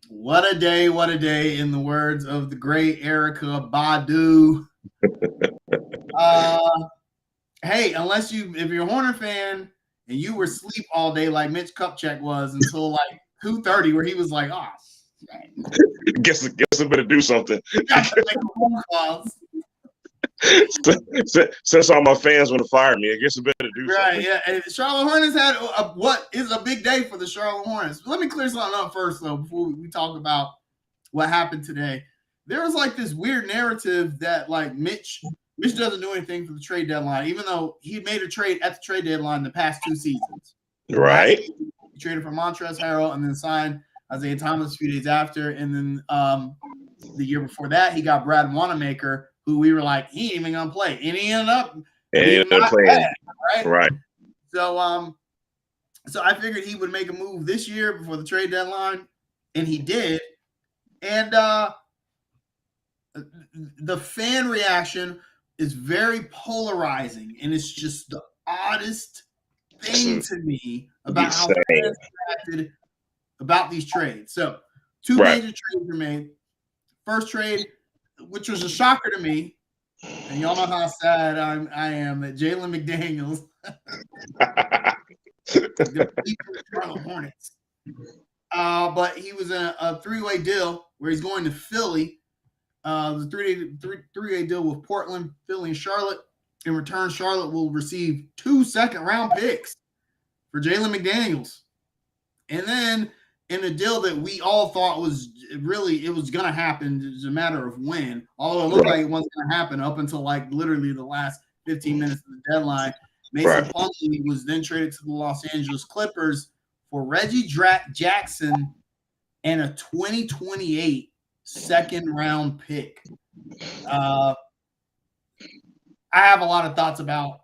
What a day, what a day, in the words of the great Erica Badu. Uh, hey, if you're a Horner fan and you were asleep all day like Mitch Kupchak was until like 2:30, where he was like, oh, shit, Guess I better do something. got to make phone calls. Since all my fans want to fire me, I guess I better do Right, something. yeah. And Charlotte Hornets had what is a big day for the Charlotte Hornets. Let me clear something up first, though, before we talk about what happened today. There was like this weird narrative that like Mitch doesn't do anything for the trade deadline, even though he made a trade at the trade deadline the past two seasons. Last Right. season, he traded for Montrezl Harrell and then signed Isaiah Thomas a few days after. And then the year before that, he got Brad Wanamaker, who we were like, he ain't even gonna play. And he ended up And being they're not playing. bad, right? Right. So I figured he would make a move this year before the trade deadline, and he did. And the fan reaction is very polarizing, and it's just the oddest thing to me about how fans reacted about these trades. So, two Right. major trades were made. First trade, which was a shocker to me, and y'all know how sad I am that Jalen McDaniels, the Charlotte Hornets, but he was in a three-way deal where he's going to Philly. The three-way deal with Portland, Philly, and Charlotte. In return, Charlotte will receive 2 second-round picks for Jalen McDaniels. And then in a deal that we all thought was really, it was going to happen. It's a matter of when. Although it looked like it wasn't going to happen up until like literally the last 15 minutes of the deadline. Mason Plumlee was then traded to the Los Angeles Clippers for Reggie Jackson and a 2028 second-round pick. I have a lot of thoughts about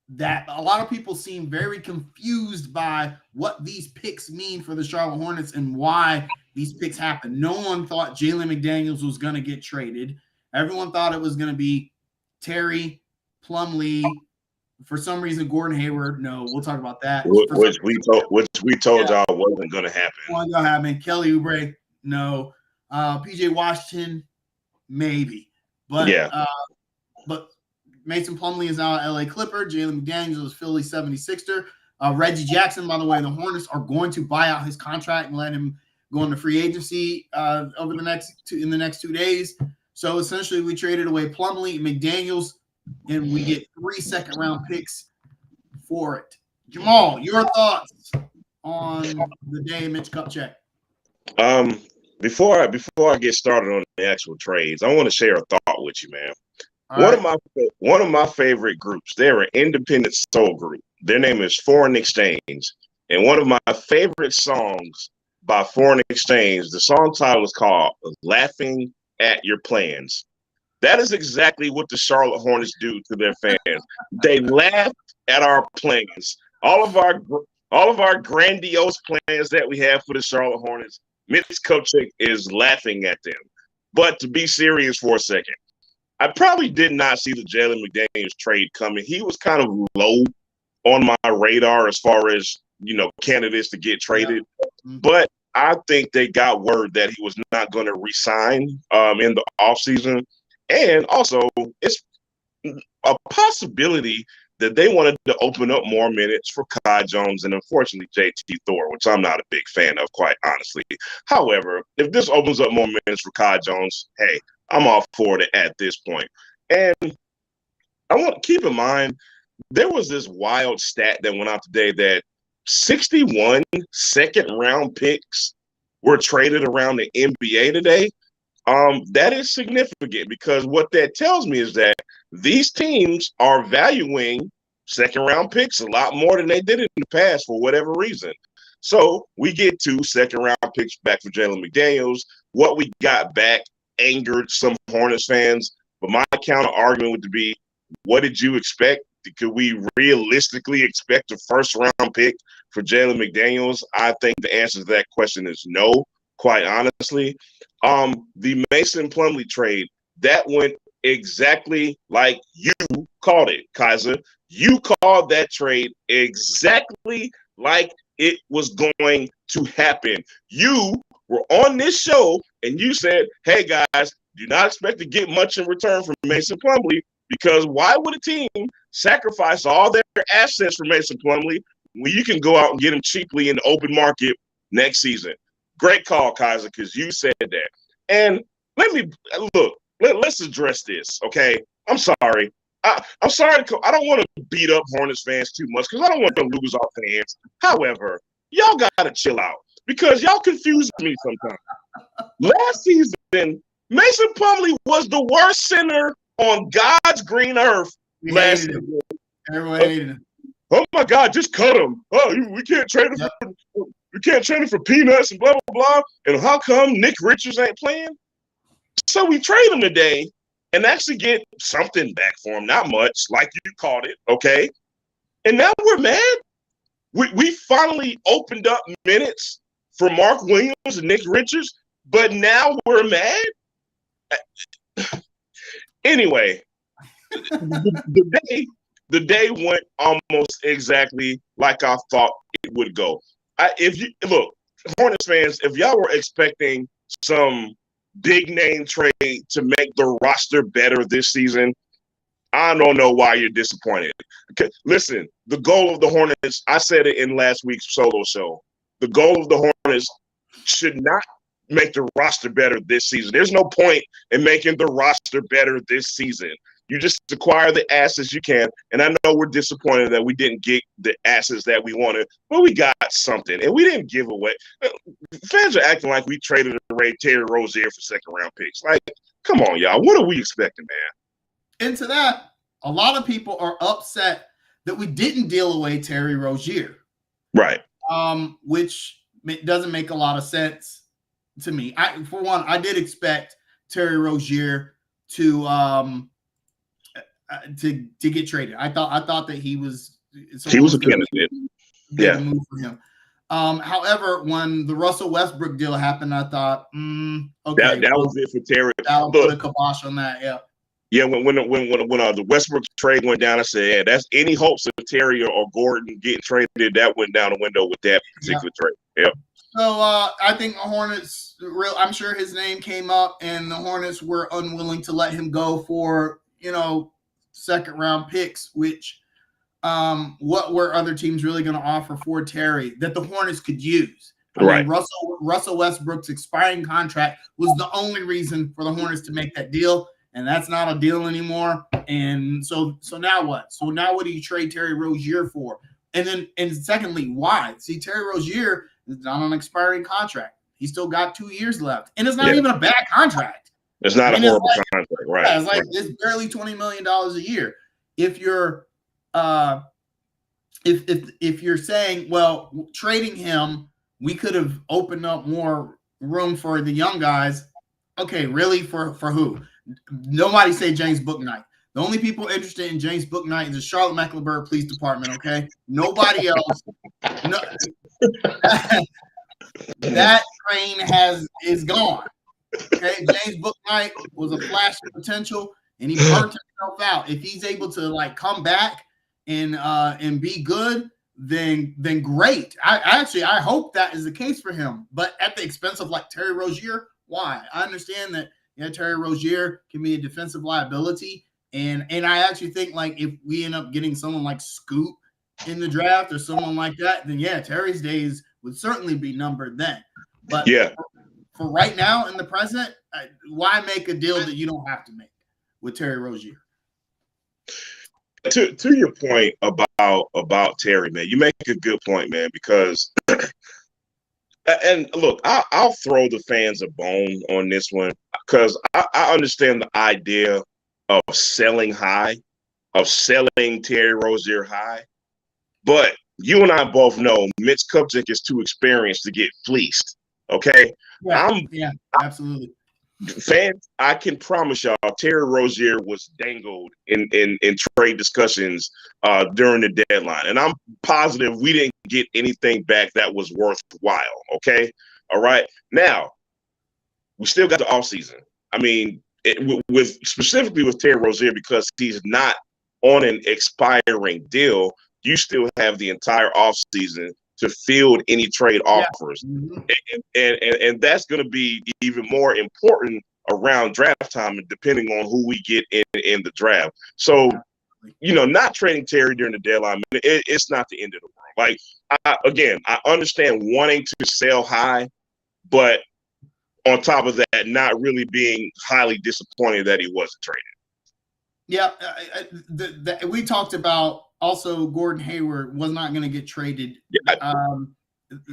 that. A lot of people seem very confused by what these picks mean for the Charlotte Hornets and why these picks happen. No one thought Jalen McDaniels was going to get traded. Everyone thought it was going to be Terry, Plumlee. For some reason, Gordon Hayward. No, we'll talk about that. Which we told y'all wasn't going to happen. Wasn't going to happen. Kelly Oubre. No. PJ Washington. Maybe. But yeah. But Mason Plumlee is now an LA Clipper. Jalen McDaniels is Philly 76er. Reggie Jackson, by the way, the Hornets are going to buy out his contract and let him go into free agency in the next 2 days. So essentially, we traded away Plumlee and McDaniels, and we get 3 second-round picks for it. Jamal, your thoughts on the day Mitch Kupchak? Before I get started on the actual trades, I want to share a thought with you, man. One of my favorite groups. They're an independent soul group. Their name is Foreign Exchange, and one of my favorite songs by Foreign Exchange. The song title is called "Laughing at Your Plans." That is exactly what the Charlotte Hornets do to their fans. They laugh at our plans. All of our grandiose plans that we have for the Charlotte Hornets. Mitch Kupchak is laughing at them. But to be serious for a second, I probably did not see the Jalen McDaniels trade coming. He was kind of low on my radar as far as, candidates to get traded. Yeah. But I think they got word that he was not going to resign in the offseason. And also, it's a possibility that they wanted to open up more minutes for Kai Jones and, unfortunately, JT Thor, which I'm not a big fan of, quite honestly. However, if this opens up more minutes for Kai Jones, hey, I'm all for it at this point. And I want to keep in mind, there was this wild stat that went out today that 61 second-round picks were traded around the NBA today. That is significant because what that tells me is that these teams are valuing second-round picks a lot more than they did in the past for whatever reason. So we get 2 second-round picks back for Jalen McDaniels. What we got back angered some Hornets fans, but my counter argument would be, what did you expect? Could we realistically expect a first-round pick for Jalen McDaniels? I think the answer to that question is no, quite honestly. The Mason Plumlee trade, that went exactly like you called it, Kaiser. You called that trade exactly like it was going to happen. You were on this show and you said, hey, guys, do not expect to get much in return from Mason Plumlee, because why would a team sacrifice all their assets for Mason Plumlee when you can go out and get him cheaply in the open market next season? Great call, Kaiser, because you said that. And let's address this, okay? I'm sorry. I'm sorry. I don't want to beat up Hornets fans too much because I don't want to lose our fans. However, y'all got to chill out because y'all confuse me sometimes. Last season, Mason Plumlee was the worst center on God's green earth last season. Everyone hated him. Oh my God, just cut him. Oh, we can't trade him we can't trade him for peanuts and blah, blah, blah. And how come Nick Richards ain't playing? So we trade him today and actually get something back for him. Not much, like you called it, okay? And now we're mad. We finally opened up minutes for Mark Williams and Nick Richards, but now we're mad? Anyway, the day went almost exactly like I thought it would go. Look, Hornets fans, if y'all were expecting some big name trade to make the roster better this season, I don't know why you're disappointed. Okay, listen, the goal of the Hornets, I said it in last week's solo show, the goal of the Hornets should not make the roster better this season. There's no point in making the roster better this season. You just acquire the assets you can. And I know we're disappointed that we didn't get the assets that we wanted, but we got something. And we didn't give away. Fans are acting like we traded away Terry Rozier for second-round picks. Like, come on, y'all. What are we expecting, man? Into that, a lot of people are upset that we didn't deal away Terry Rozier. Right. Which doesn't make a lot of sense to me. For one, I did expect Terry Rozier to get traded. I thought that he was a candidate. Yeah, move for him. However, when the Russell Westbrook deal happened, I thought, okay, that was it for Terry. I'll put a kibosh on that. Yeah. Yeah, when the Westbrook trade went down, I said, yeah, that's any hopes of Terry or Gordon getting traded, that went down the window with that particular trade. Yeah. So I think the Hornets, I'm sure his name came up, and the Hornets were unwilling to let him go for, second round picks, which what were other teams really going to offer for Terry that the Hornets could use? I mean, Russell Westbrook's expiring contract was the only reason for the Hornets to make that deal, and that's not a deal anymore. And so now what? So now what do you trade Terry Rozier for? And secondly, why? See, Terry Rozier is not on an expiring contract. He's still got 2 years left, and it's not even a bad contract. It's not a horrible contract, right? Yeah, it's barely $20 million a year. If you're if you're saying, well, trading him, we could have opened up more room for the young guys. Okay, really, for who? Nobody say James Bouknight. The only people interested in James Bouknight is the Charlotte Mecklenburg Police Department. Okay, nobody else. No, that train is gone. Okay, James Bouknight was a flash of potential, and he burnt himself out. If he's able to come back and be good, then great. I hope that is the case for him. But at the expense of Terry Rozier, why? I understand that Terry Rozier can be a defensive liability, and I actually think if we end up getting someone like Scoot in the draft or someone like that, then Terry's days would certainly be numbered then. But for right now in the present, why make a deal that you don't have to make with Terry Rozier? To your point about Terry, man, you make a good point, man, because and look, I'll throw the fans a bone on this one because I understand the idea of selling high, of selling Terry Rozier high, but you and I both know Mitch Kupchak is too experienced to get fleeced. Okay, yeah, absolutely. Fans, I can promise y'all, Terry Rozier was dangled in trade discussions during the deadline, and I'm positive we didn't get anything back that was worthwhile. Okay, all right. Now we still got the offseason. I mean, specifically with Terry Rozier, because he's not on an expiring deal, you still have the entire offseason to field any trade offers. Mm-hmm. And that's going to be even more important around draft time and depending on who we get in the draft. So, not trading Terry during the deadline, it's not the end of the world. Like, I understand wanting to sell high, but on top of that, not really being highly disappointed that he wasn't traded. Yeah, we talked about also Gordon Hayward was not going to get traded.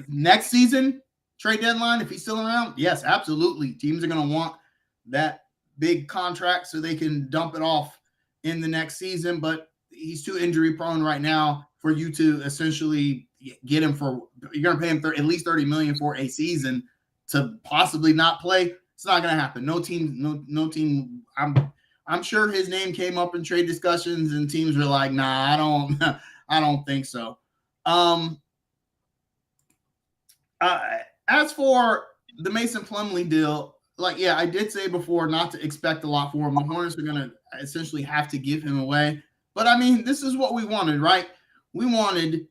Next season, trade deadline, if he's still around, yes, absolutely. Teams are going to want that big contract so they can dump it off in the next season, but he's too injury prone right now for you to essentially get him you're going to pay him at least $30 million for a season to possibly not play. It's not going to happen. No team. I'm sure his name came up in trade discussions and teams were like, nah, I don't think so. As for the Mason Plumlee deal, I did say before not to expect a lot for him. The Hornets are going to essentially have to give him away. But, I mean, this is what we wanted, right? We wanted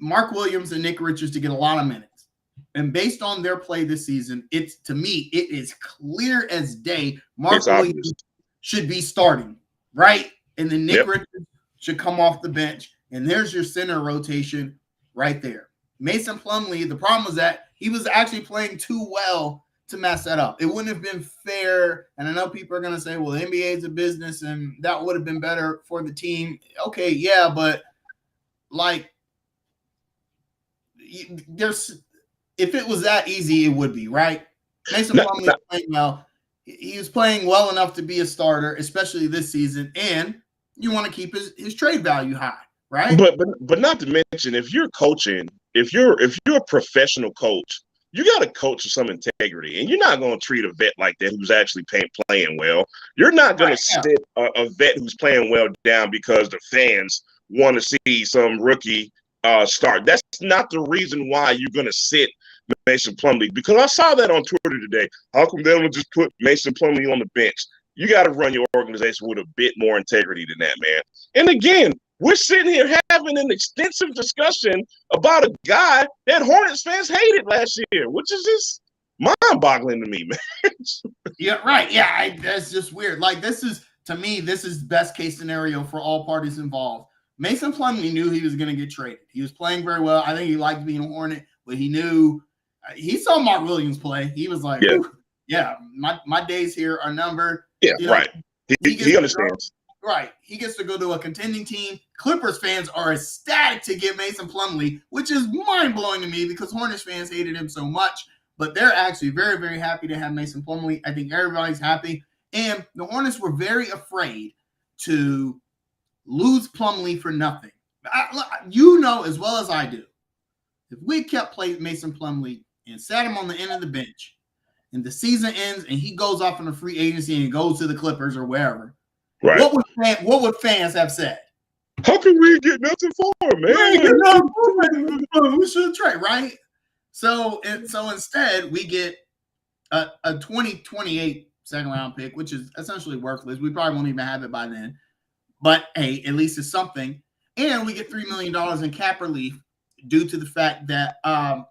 Mark Williams and Nick Richards to get a lot of minutes. And based on their play this season, to me, it is clear as day Mark Williams should be starting, right? And then Nick Richards should come off the bench. And there's your center rotation right there. Mason Plumlee, the problem was that he was actually playing too well to mess that up. It wouldn't have been fair. And I know people are going to say, well, the NBA is a business and that would have been better for the team. Okay, yeah, but if it was that easy, it would be, right? Mason Plumlee was playing well. He was playing well enough to be a starter, especially this season, and you want to keep his trade value high, right? But not to mention, if you're coaching, if you're a professional coach, you got to coach with some integrity, and you're not going to treat a vet like that who's actually playing well. You're not going to sit a vet who's playing well down because the fans want to see some rookie start. That's not the reason why you're going to sit Mason Plumlee, because I saw that on Twitter today. How come they don't just put Mason Plumlee on the bench? You got to run your organization with a bit more integrity than that, man. And again, we're sitting here having an extensive discussion about a guy that Hornets fans hated last year, which is just mind-boggling to me, man. Yeah, right. Yeah, that's just weird. To me, this is best case scenario for all parties involved. Mason Plumlee knew he was going to get traded. He was playing very well. I think he liked being a Hornet, but he knew he saw Mark Williams play. He was like, my days here are numbered. Yeah, right. He understands. Right. He gets to go to a contending team. Clippers fans are ecstatic to get Mason Plumlee, which is mind-blowing to me because Hornets fans hated him so much. But they're actually very, very happy to have Mason Plumlee. I think everybody's happy. And the Hornets were very afraid to lose Plumlee for nothing. You know as well as I do, if we kept playing Mason Plumlee and sat him on the end of the bench and the season ends and he goes off on a free agency and goes to the Clippers or wherever, right? What would fans have said? How can we get nothing for him, man? We should trade, right? So instead, we get a 2028 second round pick, which is essentially worthless. We probably won't even have it by then. But hey, at least it's something. And we get $3 million in cap relief due to the fact that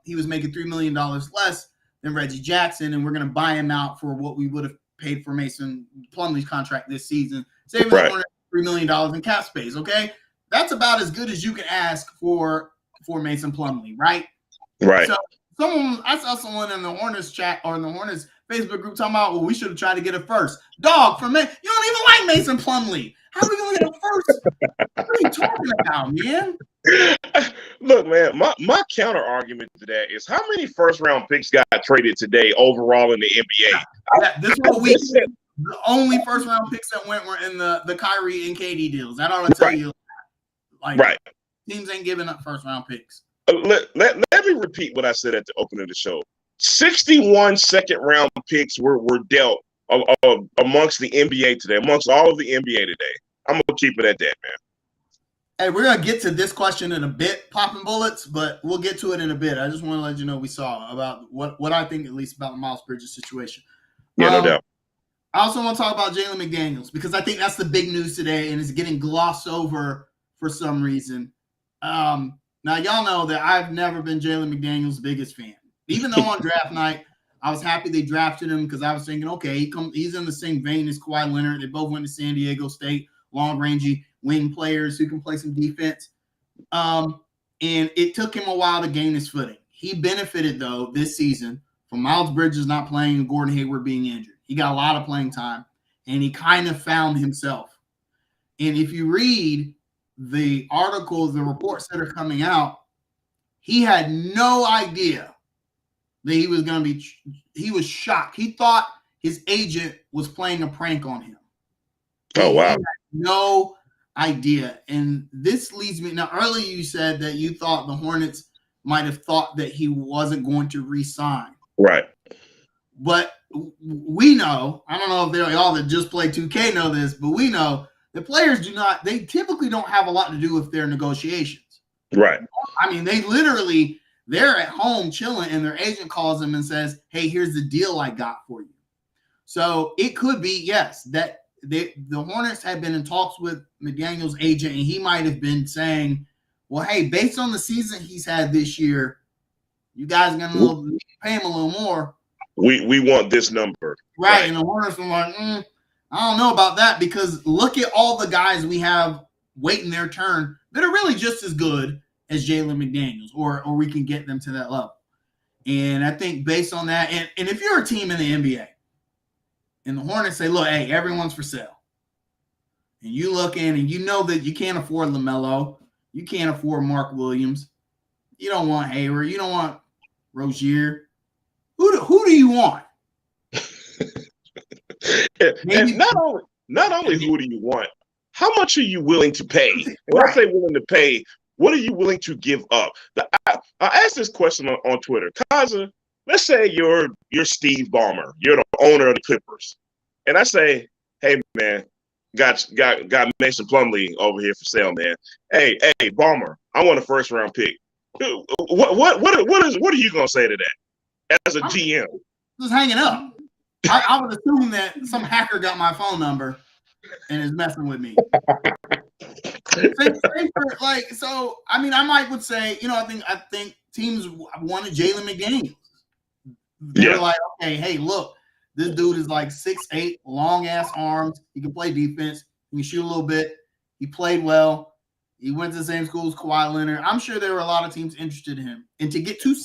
he was making $3 million less than Reggie Jackson, and we're going to buy him out for what we would have paid for Mason Plumlee's contract this season, saving $3 million in cap space. Okay, that's about as good as you can ask for Mason Plumlee, right? Right. So I saw someone in the Hornets chat or in the Hornets Facebook group talking about, well, we should have tried to get it first. Dog, you don't even like Mason Plumlee. How are we going to get it first? What are you talking about, man? Look, man, my counter argument to that is how many first round picks got traded today overall in the NBA? This whole week, the only first round picks that went were in the Kyrie and KD deals. That ought to tell you, teams ain't giving up first round picks. Let me repeat what I said at the opening of the show. 61 second round picks were dealt amongst the NBA today, amongst all of the NBA today. I'm going to keep it at that, man. Hey, we're going to get to this question in a bit, popping bullets, but we'll get to it in a bit. I just want to let you know we saw about what I think, at least, about the Miles Bridges situation. Yeah, no doubt. I also want to talk about Jalen McDaniels because I think that's the big news today and it's getting glossed over for some reason. Now, y'all know that I've never been Jalen McDaniels' biggest fan. Even though on draft night, I was happy they drafted him because I was thinking, okay, he's in the same vein as Kawhi Leonard. They both went to San Diego State, long-rangey wing players who can play some defense. And it took him a while to gain his footing. He benefited, though, this season from Miles Bridges not playing and Gordon Hayward being injured. He got a lot of playing time, and he kind of found himself. And if you read the articles, the reports that are coming out, he had no idea that he was going to be – he was shocked. He thought his agent was playing a prank on him. Oh, wow. He had no idea. And this leads me – now, earlier you said that you thought the Hornets might have thought that he wasn't going to re-sign. Right. But we know – I don't know if y'all that just play 2K know this, but we know – the players do not – they typically don't have a lot to do with their negotiations. Right. I mean, they literally – they're at home chilling, and their agent calls them and says, hey, here's the deal I got for you. So it could be, yes, that the Hornets had been in talks with McDaniels' agent, and he might have been saying, well, hey, based on the season he's had this year, you guys are going to pay him a little more. We want this number. Right. And the Hornets were like, I don't know about that, because look at all the guys we have waiting their turn that are really just as good as Jalen McDaniels, or we can get them to that level. And I think based on that, and if you're a team in the NBA and the Hornets say, look, hey, everyone's for sale, and you look in and you know that you can't afford LaMelo, you can't afford Mark Williams, you don't want Hayward, you don't want Rozier, who do you want? And not only who do you want, how much are you willing to pay? When I say willing to pay, what are you willing to give up? I asked this question on Twitter. Kaza, let's say you're Steve Ballmer. You're the owner of the Clippers. And I say, hey, man, got Mason Plumlee over here for sale, man. Hey, Ballmer, I want a first-round pick. What are you going to say to that as a GM? Just hanging up. I would assume that some hacker got my phone number and is messing with me. So I mean, I would say, I think teams wanted Jalen McDaniels. They're like, okay, hey, look, this dude is like 6'8", long ass arms. He can play defense. He can shoot a little bit. He played well. He went to the same school as Kawhi Leonard. I'm sure there were a lot of teams interested in him. And to get two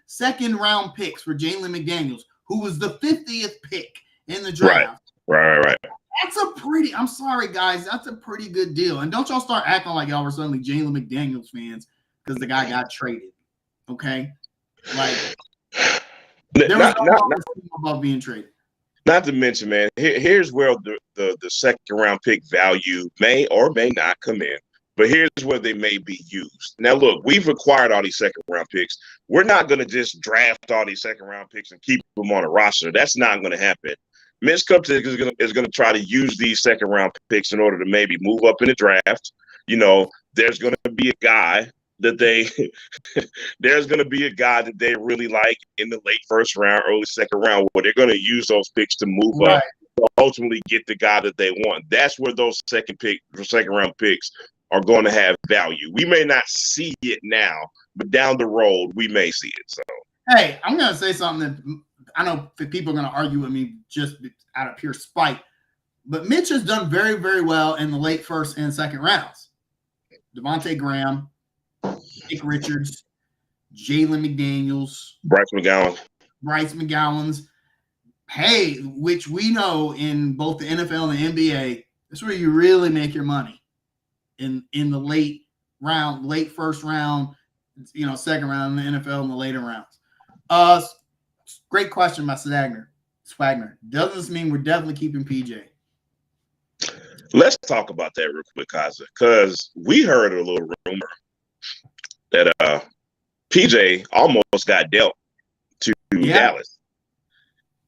second-round picks for Jalen McDaniels, who was the 50th pick in the draft. Right. That's I'm sorry, guys, that's a pretty good deal. And don't y'all start acting like y'all were suddenly Jalen McDaniels fans because the guy got traded. Okay? Like, there was no above being traded. Not to mention, man, here's where the second-round pick value may or may not come in. But here's where they may be used. Now, look, we've acquired all these second-round picks. We're not going to just draft all these second-round picks and keep them on a roster. That's not going to happen. Mitch Kupchak is going to try to use these second-round picks in order to maybe move up in the draft. There's going to be a guy that they really like in the late first round, early second round, where they're going to use those picks to move up to ultimately get the guy that they want. That's where those second-round picks are going to have value. We may not see it now, but down the road, we may see it. So, hey, I'm going to say something that I know people are going to argue with me just out of pure spite, but Mitch has done very, very well in the late first and second rounds. Devontae Graham, Nick Richards, Jalen McDaniels, Bryce McGowan's. Hey, which we know in both the NFL and the NBA, that's where you really make your money. In the late first round, second round in the NFL in the later rounds. Great question by Swagner. Doesn't this mean we're definitely keeping PJ? Let's talk about that real quick, Kaza, because we heard a little rumor that PJ almost got dealt to Dallas.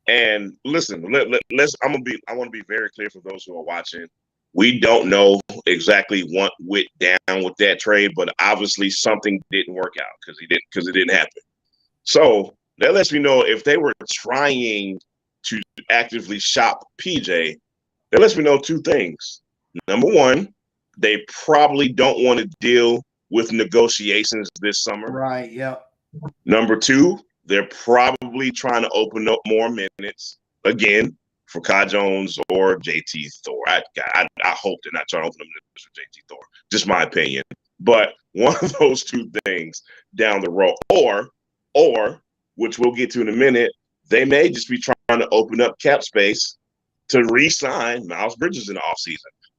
And listen, I want to be very clear for those who are watching. We don't know exactly what went down with that trade, but obviously something didn't work out because it didn't happen. So that lets me know if they were trying to actively shop PJ, that lets me know two things. Number one, they probably don't want to deal with negotiations this summer. Right. Yep. Number two, they're probably trying to open up more minutes again for Kai Jones or JT Thor. I hope they're not trying to open up minutes for JT Thor. Just my opinion. But one of those two things down the road, or which we'll get to in a minute, they may just be trying to open up cap space to re-sign Miles Bridges in the offseason.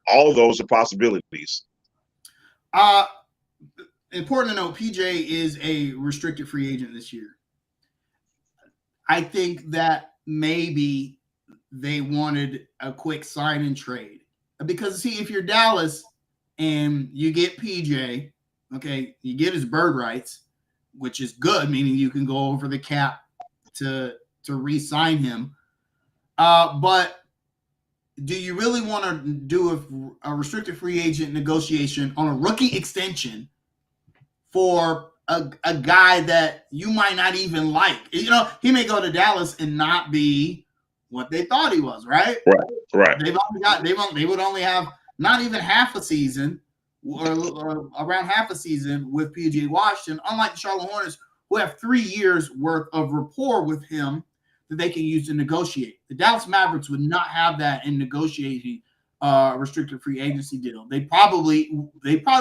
All of those are possibilities. Important to note, PJ is a restricted free agent this year. I think that maybe they wanted a quick sign and trade. Because, see, if you're Dallas and you get PJ, okay, you get his bird rights, which is good, meaning you can go over the cap to re-sign him. But do you really want to do a restricted free agent negotiation on a rookie extension for a guy that you might not even like? You know, he may go to Dallas and not be what they thought he was, right? Right. They would only have not even half a season or around half a season with PJ Washington, unlike the Charlotte Hornets, who have 3 years worth of rapport with him that they can use to negotiate. The Dallas Mavericks would not have that in negotiating restricted free agency deal. They probably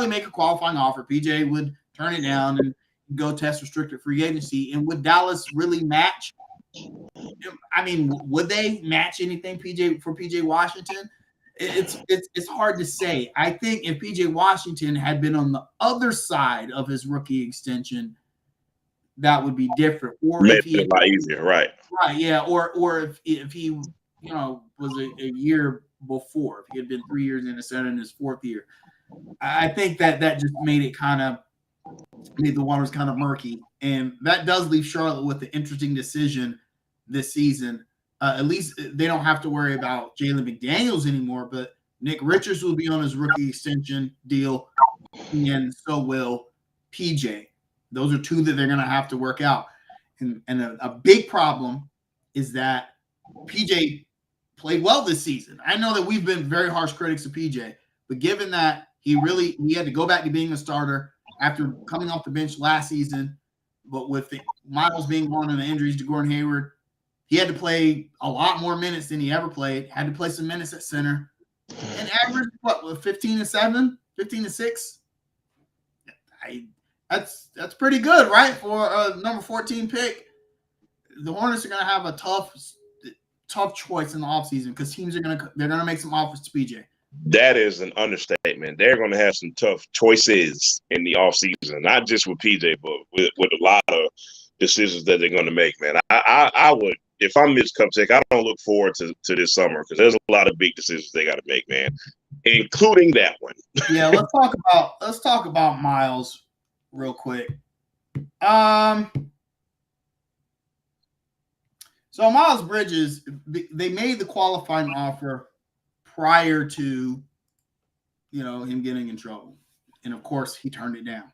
make a qualifying offer. PJ would turn it down and go test restricted free agency. And would Dallas really match? I mean, would they match anything for PJ Washington? It's hard to say. I think if PJ Washington had been on the other side of his rookie extension, that would be different. Or Made if he it a lot easier, right? Right, yeah. Or if he was a year before, if he had been 3 years in his fourth year, I think that just made the waters kind of murky, and that does leave Charlotte with an interesting decision this season. At least they don't have to worry about Jalen McDaniels anymore, but Nick Richards will be on his rookie extension deal, and so will PJ. Those are two that they're going to have to work out. And a big problem is that PJ played well this season. I know that we've been very harsh critics of PJ, but given that he had to go back to being a starter after coming off the bench last season, but with Miles being gone and the injuries to Gordon Hayward, he had to play a lot more minutes than he ever played, had to play some minutes at center, and averaged, 15-7, 15-6? That's pretty good, right? For a number 14 pick. The Hornets are going to have a tough choice in the offseason because teams they're going to make some offers to PJ. That is an understatement. They're going to have some tough choices in the offseason, not just with PJ, but with a lot of decisions that they're going to make, man. I would, if I'm Mitch Kupchak, I don't look forward to this summer because there's a lot of big decisions they got to make, man, including that one. Yeah, let's talk about Miles real quick. So Miles Bridges, they made the qualifying offer prior to, him getting in trouble. And of course he turned it down.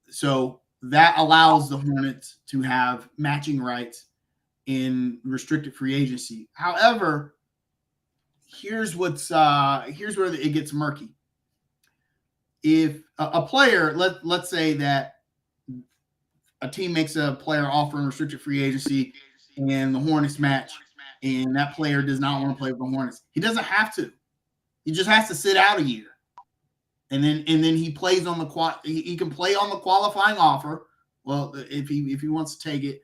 So that allows the Hornets to have matching rights in restricted free agency. However, here's where it gets murky. If a player, let's say that a team makes a player offer in restricted free agency and the Hornets match, and that player does not want to play for the Hornets, he doesn't have to. He just has to sit out a year, and then he plays on he can play on the qualifying offer. Well, if he wants to take it,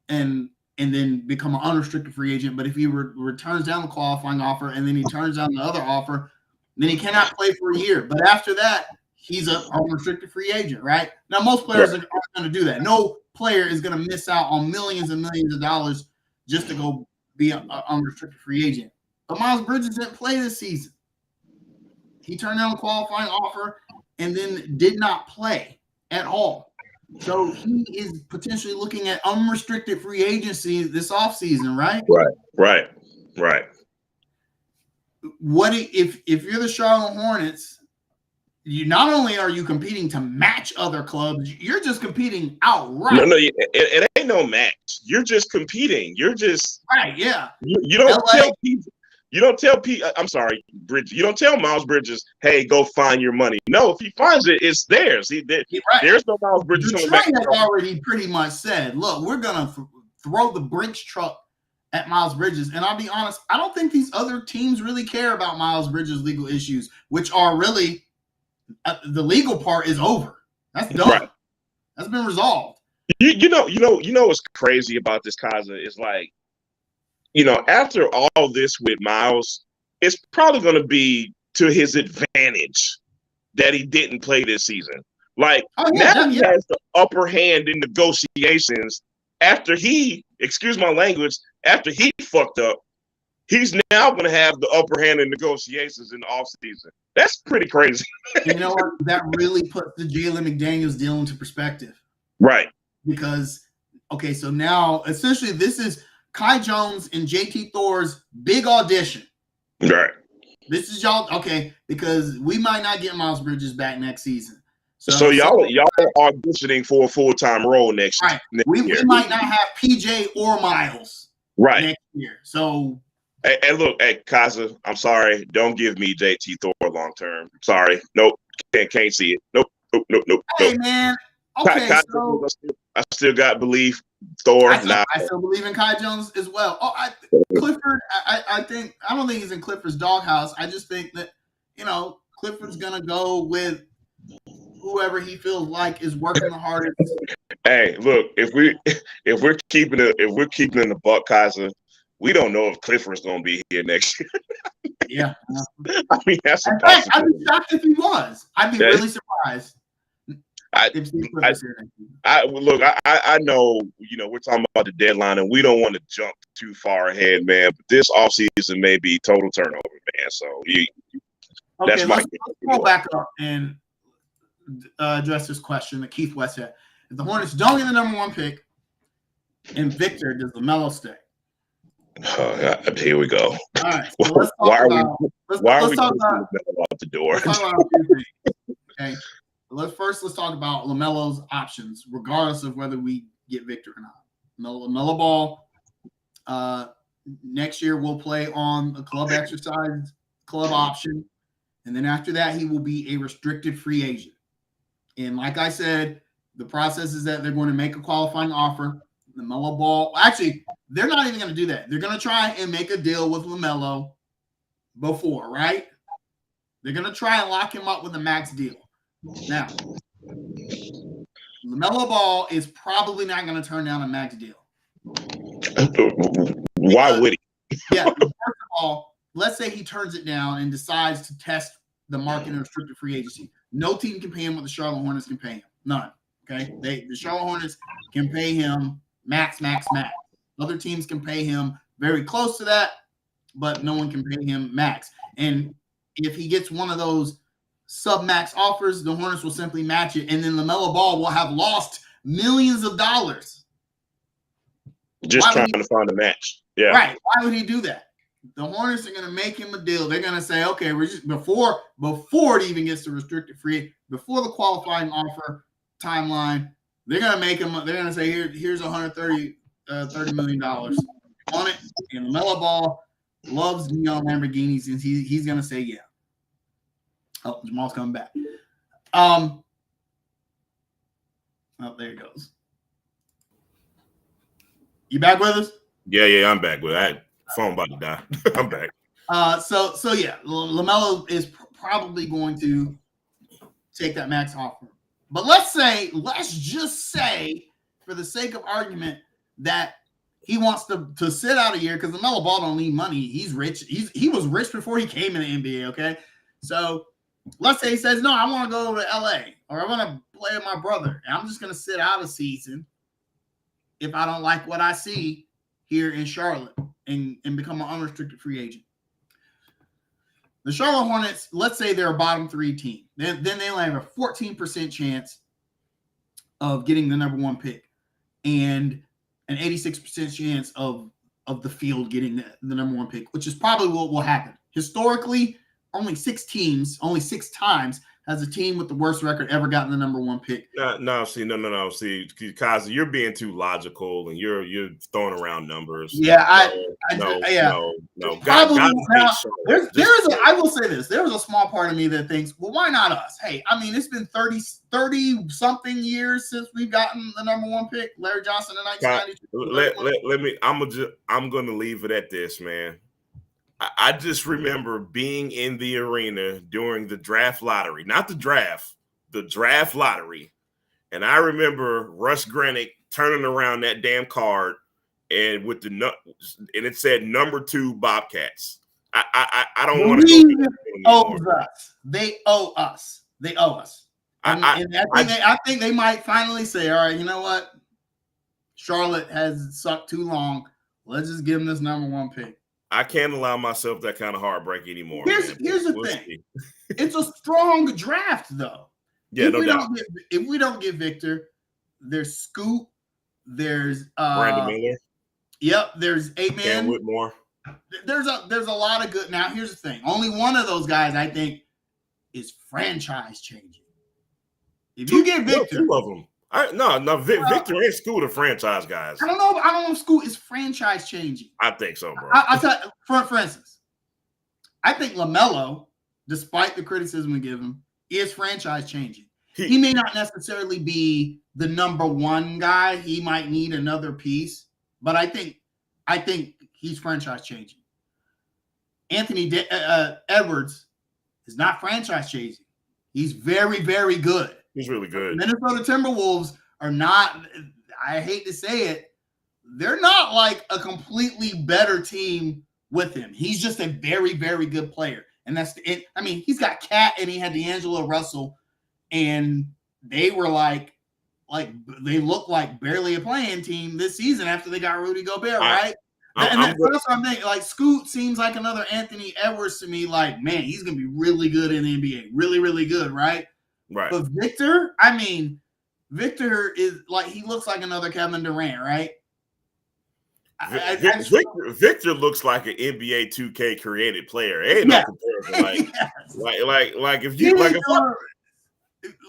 and then become an unrestricted free agent. But if he returns down the qualifying offer and then he turns down the other offer, then he cannot play for a year. But after that, he's an unrestricted free agent, right? Now, most players aren't going to do that. No player is going to miss out on millions and millions of dollars just to go be an unrestricted free agent. But Miles Bridges didn't play this season. He turned down the qualifying offer and then did not play at all. So he is potentially looking at unrestricted free agency this offseason, right? Right. What if you're the Charlotte Hornets, you not only are you competing to match other clubs, you're just competing outright. No, it ain't no match. You're just competing. You're just right, yeah. You don't tell people. You don't tell I'm sorry, Bridges. You don't tell Miles Bridges, "Hey, go find your money." No, if he finds it, it's theirs. Right. There's no Miles Bridges coming Detroit back. has already pretty much said, "Look, we're gonna throw the Brinks truck at Miles Bridges." And I'll be honest, I don't think these other teams really care about Miles Bridges' legal issues, which are really the legal part is over. That's done. Right. That's been resolved. You know what's crazy about this, Kaza, is like, after all this with Miles, it's probably going to be to his advantage that he didn't play this season. Like, now he has the upper hand in negotiations after he, excuse my language, after he fucked up. He's now going to have the upper hand in negotiations in the offseason. That's pretty crazy. You know what? That really puts the Jalen McDaniels deal into perspective. Right. Because, okay, so now essentially this is Kai Jones and JT Thor's big audition. Right. This is y'all, okay, because we might not get Miles Bridges back next season. So y'all are auditioning for a full-time role next year. We might not have PJ or Miles next year. So Hey, look, Kaza, I'm sorry. Don't give me JT Thor long term. Sorry. Nope. Can't see it. Nope. Hey, man. Okay, so I still got belief. Thor. I still believe in Kai Jones as well. Clifford. I don't think he's in Clifford's doghouse. I just think that Clifford's gonna go with whoever he feels like is working the hardest. Hey, look, if we're keeping it in the buck, Kaza, we don't know if Clifford's going to be here next year. Yeah. I mean, that's a possibility. I'd be shocked if he was. I'd be really surprised. I know, we're talking about the deadline, and we don't want to jump too far ahead, man. But this offseason may be total turnover, man. So let's go back up and address this question that Keith West had. If the Hornets don't get the number 1 pick and Victor, does LaMelo stay? Here we go. All right. So let's talk about out the door. Let's talk about a few things. Okay. Let's talk about LaMelo's options, regardless of whether we get Victor or not. LaMelo Ball next year will play on a club exercise club option, and then after that he will be a restricted free agent. And like I said, the process is that they're going to make a qualifying offer. LaMelo Ball, actually, they're not even going to do that. They're going to try and make a deal with LaMelo before, right? They're going to try and lock him up with a max deal. Now, LaMelo Ball is probably not going to turn down a max deal. Why would he? Yeah. First of all, let's say he turns it down and decides to test the market in restricted free agency. No team can pay him what the Charlotte Hornets can pay him. None. Okay. The Charlotte Hornets can pay him max. Other teams can pay him very close to that, but no one can pay him max. And if he gets one of those sub-max offers, the Hornets will simply match it, and then LaMelo Ball will have lost millions of dollars. Just trying to find a match. Yeah. Right. Why would he do that? The Hornets are going to make him a deal. They're going to say, okay, we're just before it even gets to restricted free, before the qualifying offer timeline, they're going to make him. They're going to say, here's $130 million on it. And LaMelo Ball loves neon Lamborghinis, and he's going to say, yeah. Oh, Jamal's coming back. Oh, there he goes. You back with us? Yeah, I'm back with that. Phone about to die. I'm back. So yeah, LaMelo is probably going to take that max offer. But let's just say, for the sake of argument, that he wants to sit out a year because LaMelo Ball don't need money. He's rich. He was rich before he came in the NBA. Okay, so let's say he says, no, I want to go to LA or I want to play with my brother, and I'm just going to sit out a season if I don't like what I see here in Charlotte and become an unrestricted free agent. The Charlotte Hornets, let's say they're a bottom 3 team. Then they only have a 14% chance of getting the number 1 pick and an 86% chance of the field getting the number 1 pick, which is probably what will happen. Historically, only 6 times has a team with the worst record ever gotten the number 1 pick. No. See, Kaza, you're being too logical and you're throwing around numbers. Yeah, No. Probably God now. hates Charlotte. I will say this. There is a small part of me that thinks, well, why not us? Hey, I mean, it's been 30 something years since we've gotten the number one pick, Larry Johnson in 1992. I'm gonna leave it at this, man. I just remember being in the arena during the draft lottery, not the draft lottery. And I remember Russ Grenick turning around that damn card and it said number 2 Bobcats. I don't want to go through that anymore. They owe us. And I think they might finally say, all right, you know what? Charlotte has sucked too long. Let's just give them this number 1 pick. I can't allow myself that kind of heartbreak anymore. Here's the thing. It's a strong draft, though. Yeah, no doubt. If we don't get Victor, there's Scoot, there's Brandon Miller. Yep, there's 8-man. Cam Whitmore. There's a lot of good. Now, here's the thing. Only one of those guys, I think, is franchise changing. If you get Victor, 2 of them. Victor ain't Scoot are franchise guys. I don't know if Scoot is franchise changing. I think so, bro. I'll tell you, for instance, I think LaMelo, despite the criticism we give him, is franchise changing. He may not necessarily be the number 1 guy. He might need another piece, but I think he's franchise changing. Anthony Edwards is not franchise changing. He's very, very good. He's really good. Minnesota Timberwolves are not, I hate to say it, they're not like a completely better team with him. He's just a very, very good player. And that's it. I mean, he's got Cat and he had D'Angelo Russell, and they were like they looked like barely a playing team this season after they got Rudy Gobert, right? That's what I'm thinking. Like, Scoot seems like another Anthony Edwards to me. Like, man, he's gonna be really good in the NBA, really, really good, right? Right. But Victor, I mean, Victor is like, he looks like another Kevin Durant, right? Victor looks like an NBA 2K created player. Ain't no comparison.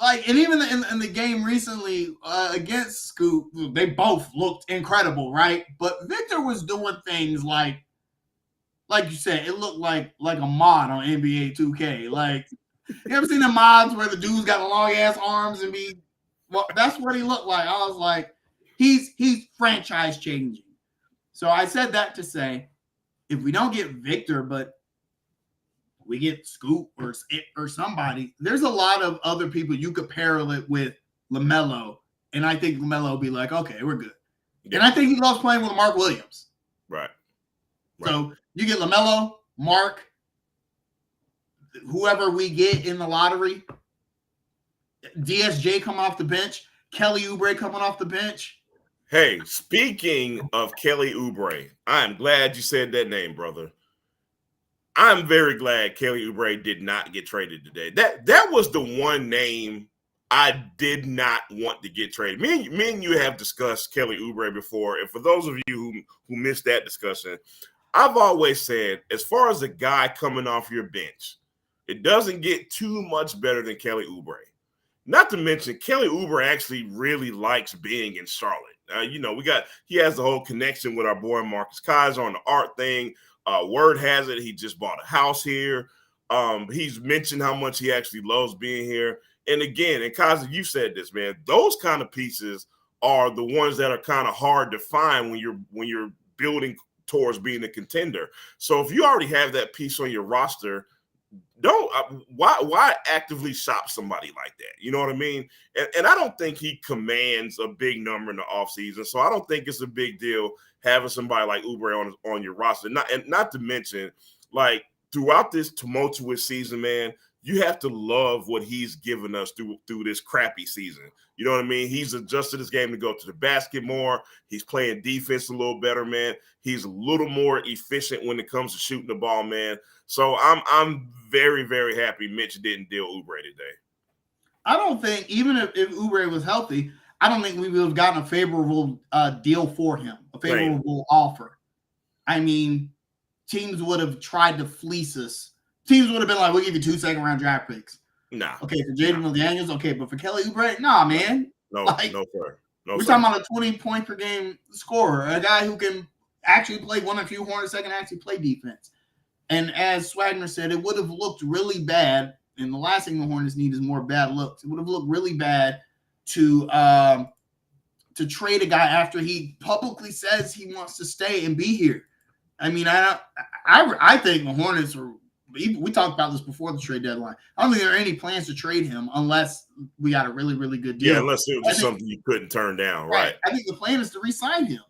And even in the game recently against Scoot, they both looked incredible, right? But Victor was doing things like you said, it looked like a mod on NBA 2K. Like, you ever seen the mods where the dude's got long ass arms and that's what he looked like. I was like, he's franchise changing. So I said that to say, if we don't get Victor, but we get Scoot or somebody, there's a lot of other people you could parallel it with LaMelo, and I think LaMelo will be like, okay, we're good. Yeah. And I think he loves playing with Mark Williams. Right. So you get LaMelo, Mark, whoever we get in the lottery, DSJ coming off the bench, Kelly Oubre coming off the bench. Hey, speaking of Kelly Oubre, I'm glad you said that name, brother. I'm very glad Kelly Oubre did not get traded today. That was the one name I did not want to get traded. Me and you have discussed Kelly Oubre before, and for those of you who missed that discussion, I've always said, as far as a guy coming off your bench, it doesn't get too much better than Kelly Oubre. Not to mention, Kelly Oubre actually really likes being in Charlotte. He has the whole connection with our boy Marcus Kaiser on the art thing. Word has it, he just bought a house here. He's mentioned how much he actually loves being here. And again, and Kaiser, you said this, man, those kind of pieces are the ones that are kind of hard to find when you're building towards being a contender. So if you already have that piece on your roster, why actively shop somebody like that? You know what I mean? And I don't think he commands a big number in the offseason, so I don't think it's a big deal having somebody like Oubre on your roster. Not to mention, like, throughout this tumultuous season, man, you have to love what he's given us through this crappy season. You know what I mean? He's adjusted his game to go to the basket more. He's playing defense a little better, man. He's a little more efficient when it comes to shooting the ball, man. So I'm very, very happy Mitch didn't deal Oubre today. I don't think, even if Oubre was healthy, I don't think we would have gotten a favorable deal for him, a favorable offer. I mean, teams would have tried to fleece us. Teams would have been like, we'll give you 2 second-round draft picks. Nah. Okay, for Jaden McDaniels, okay, but for Kelly Oubre, nah, man. No, like, no, sir. No, we're sir. talking about a 20-point per game scorer, a guy who can actually played one of the few Hornets that can actually play defense. And as Swagner said, it would have looked really bad. And the last thing the Hornets need is more bad looks. It would have looked really bad to trade a guy after he publicly says he wants to stay and be here. I mean, I think the Hornets are. We talked about this before the trade deadline. I don't think there are any plans to trade him unless we got a really, really good deal. Yeah, unless it was just something you couldn't turn down, right? I think the plan is to re-sign him,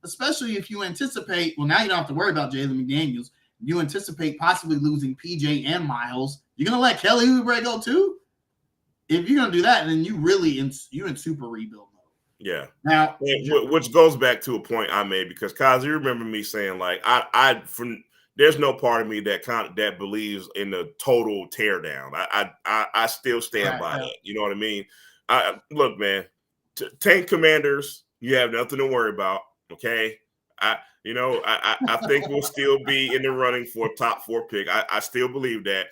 especially if you anticipate. Well, now you don't have to worry about Jalen McDaniels. You anticipate possibly losing PJ and Miles. You're gonna let Kelly Oubre go too? If you're gonna do that, then you really in super rebuild mode. Yeah. Now, which goes back to a point I made because Kaz, you remember me saying like there's no part of me that believes in the total teardown. I still stand by that. You know what I mean? Look, man, tank Commanders, you have nothing to worry about. Okay, I think we'll still be in the running for a top 4 pick. I still believe that.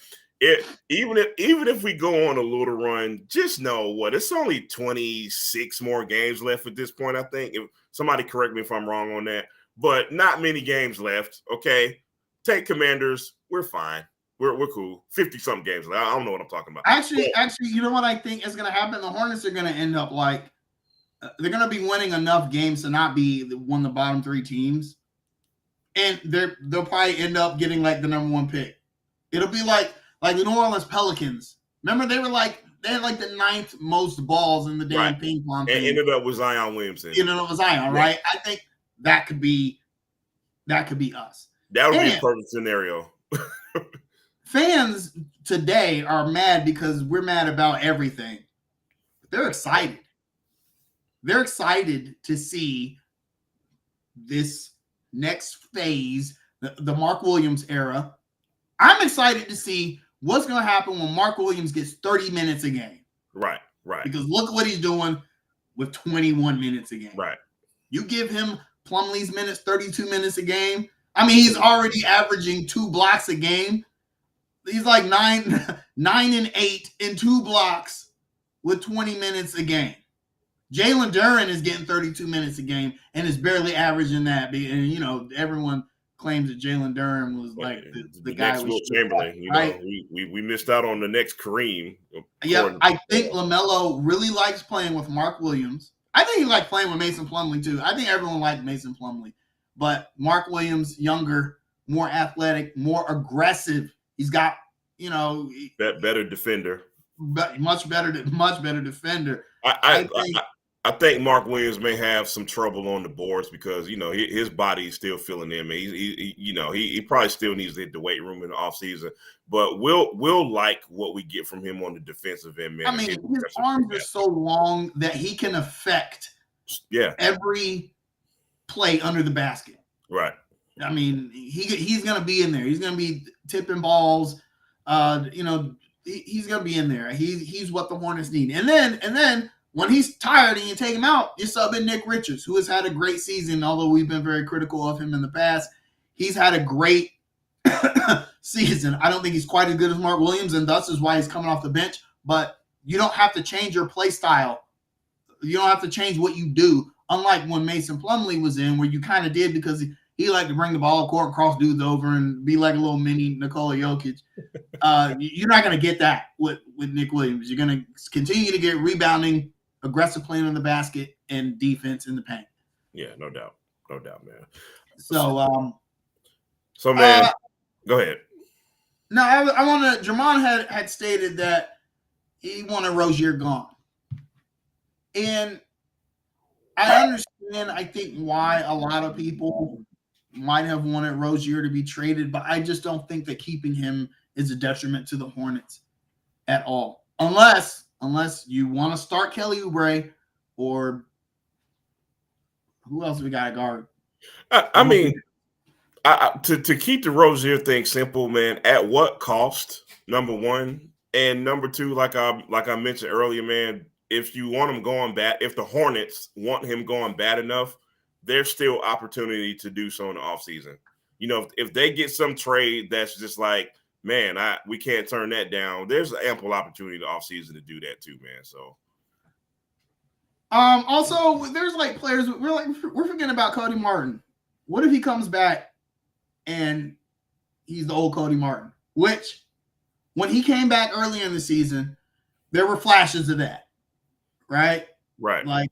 Even if we go on a little run, just know what it's only 26 more games left at this point. I think if somebody correct me if I'm wrong on that, but not many games left. Okay. Take Commanders, we're fine. We're cool. 50-something games. I don't know what I'm talking about. Actually, you know what I think is going to happen? The Hornets are going to end up like they're going to be winning enough games to not be one of the bottom 3 teams, and they'll probably end up getting like the number 1 pick. It'll be like the New Orleans Pelicans. Remember they had like the 9th most balls in the damn ping pong team. And ended up with Zion Williamson. Right? I think that could be us. That would be a perfect scenario. Fans today are mad because we're mad about everything. They're excited. They're excited to see this next phase, the Mark Williams era. I'm excited to see what's going to happen when Mark Williams gets 30 minutes a game. Right. Because look what he's doing with 21 minutes a game. Right. You give him Plumlee's minutes, 32 minutes a game. I mean, he's already averaging 2 blocks a game. He's like 9 and 8 in 2 blocks with 20 minutes a game. Jalen Duren is getting 32 minutes a game and is barely averaging that. And, everyone claims that Jalen Duren was like the guy next Will Chamberlain. Right? We missed out on the next Kareem. Yeah, I think LaMelo really likes playing with Mark Williams. I think he liked playing with Mason Plumlee too. I think everyone liked Mason Plumlee. But Mark Williams, younger, more athletic, more aggressive. He's got, better defender. Much better defender. I think Mark Williams may have some trouble on the boards because his body is still filling in. He probably still needs to hit the weight room in the offseason. But we'll like what we get from him on the defensive end, man. I mean, his arms are so long that he can affect every play under the basket. Right. I mean, he's going to be in there. He's going to be tipping balls. He's going to be in there. He's what the Hornets need. And then when he's tired and you take him out, you sub in Nick Richards, who has had a great season, although we've been very critical of him in the past. He's had a great season. I don't think he's quite as good as Mark Williams, and thus is why he's coming off the bench. But you don't have to change your play style. You don't have to change what you do. Unlike when Mason Plumlee was in, where you kind of did because he liked to bring the ball court, cross dudes over, and be like a little mini Nikola Jokic. You're not going to get that with Nick Williams. You're going to continue to get rebounding, aggressive playing in the basket, and defense in the paint. Yeah, no doubt, man. So man, go ahead. No, I want to. Jermon had stated that he wanted Rozier gone, and I understand. I think why a lot of people might have wanted Rozier to be traded, but I just don't think that keeping him is a detriment to the Hornets at all, unless you want to start Kelly Oubre or who else we got at guard. I mean, to keep the Rozier thing simple, man. At what cost? Number one, and number two, like I mentioned earlier, man. If you want him going bad, if the Hornets want him going bad enough, there's still opportunity to do so in the offseason. If they get some trade that's just like, man, we can't turn that down. There's ample opportunity in the offseason to do that too, man. So, also, there's like players we're forgetting about Cody Martin. What if he comes back and he's the old Cody Martin? Which, when he came back early in the season, there were flashes of that, right? Right. Like,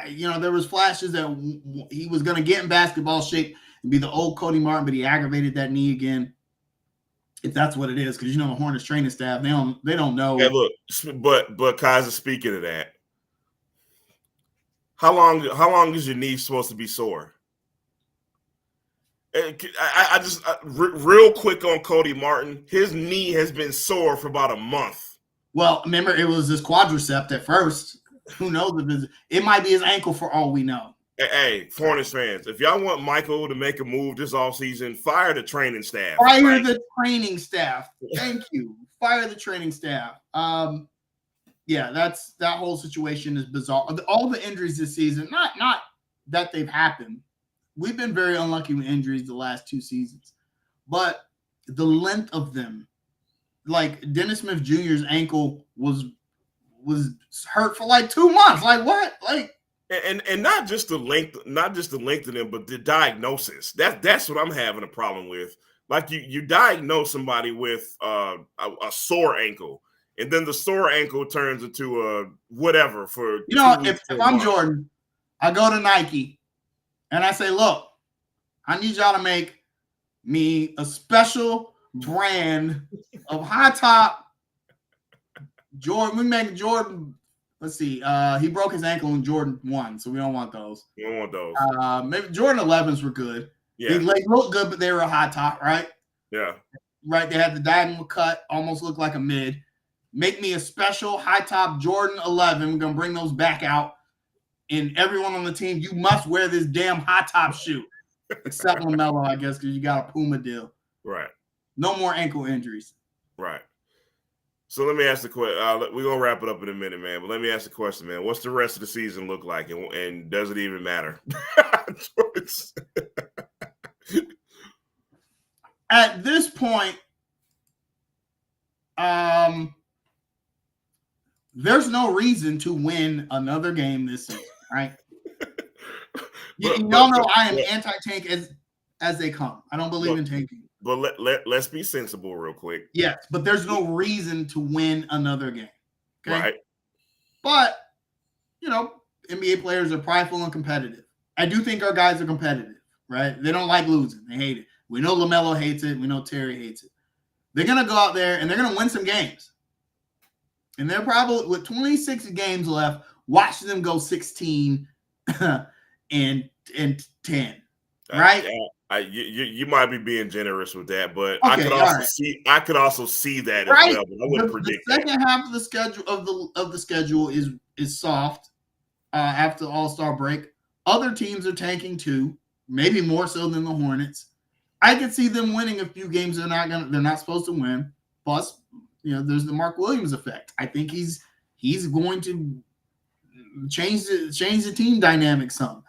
there was flashes that he was going to get in basketball shape and be the old Cody Martin, but he aggravated that knee again. If that's what it is, because the Hornets training staff, they don't know. Hey, look, but Kaiser, speaking of that, how long is your knee supposed to be sore? I just real quick on Cody Martin, his knee has been sore for about a month. Well, remember, it was his quadricep at first. Who knows if it might be his ankle for all we know. Hey, Hornets fans, if y'all want Michael to make a move this offseason, fire the training staff. Fire the training staff. Thank you. Fire the training staff. Yeah, that whole situation is bizarre. All the injuries this season, not that they've happened. We've been very unlucky with injuries the last 2 seasons, but the length of them, like Dennis Smith Jr.'s ankle was hurt for like 2 months. Like what? Like. And not just the length of them, but the diagnosis. That's what I'm having a problem with. Like you diagnose somebody with a sore ankle, and then the sore ankle turns into a whatever for if I'm Jordan, I go to Nike and I say, look, I need y'all to make me a special brand of high top Jordan. We make Jordan. Let's see. He broke his ankle in Jordan 1, so we don't want those. We don't want those. Maybe Jordan 11s were good. Yeah. They looked good, but they were a high top, right? Yeah. Right. They had the diagonal cut, almost looked like a mid. Make me a special high top Jordan 11. We're gonna bring those back out, and everyone on the team, you must wear this damn high top shoe, except LaMelo, I guess, because you got a Puma deal. Right. No more ankle injuries. Right. So let me ask the question. We're going to wrap it up in a minute, man. But let me ask the question, man. What's the rest of the season look like? And does it even matter? At this point, there's no reason to win another game this season, right? Y'all know I am anti-tank as they come. I don't believe in tanking. But let's be sensible real quick. Yes, but there's no reason to win another game. Okay? Right. But, NBA players are prideful and competitive. I do think our guys are competitive, right? They don't like losing. They hate it. We know LaMelo hates it. We know Terry hates it. They're going to go out there and they're going to win some games. And they're probably, with 26 games left, watch them go 16 and 10, right? You might be being generous with that, but okay, I could also see that right. as well. But I wouldn't predict the second half of the schedule of the schedule is soft after the All-Star break. Other teams are tanking too, maybe more so than the Hornets. I could see them winning a few games they're not supposed to win. Plus, there's the Mark Williams effect. I think he's going to change the team dynamic some.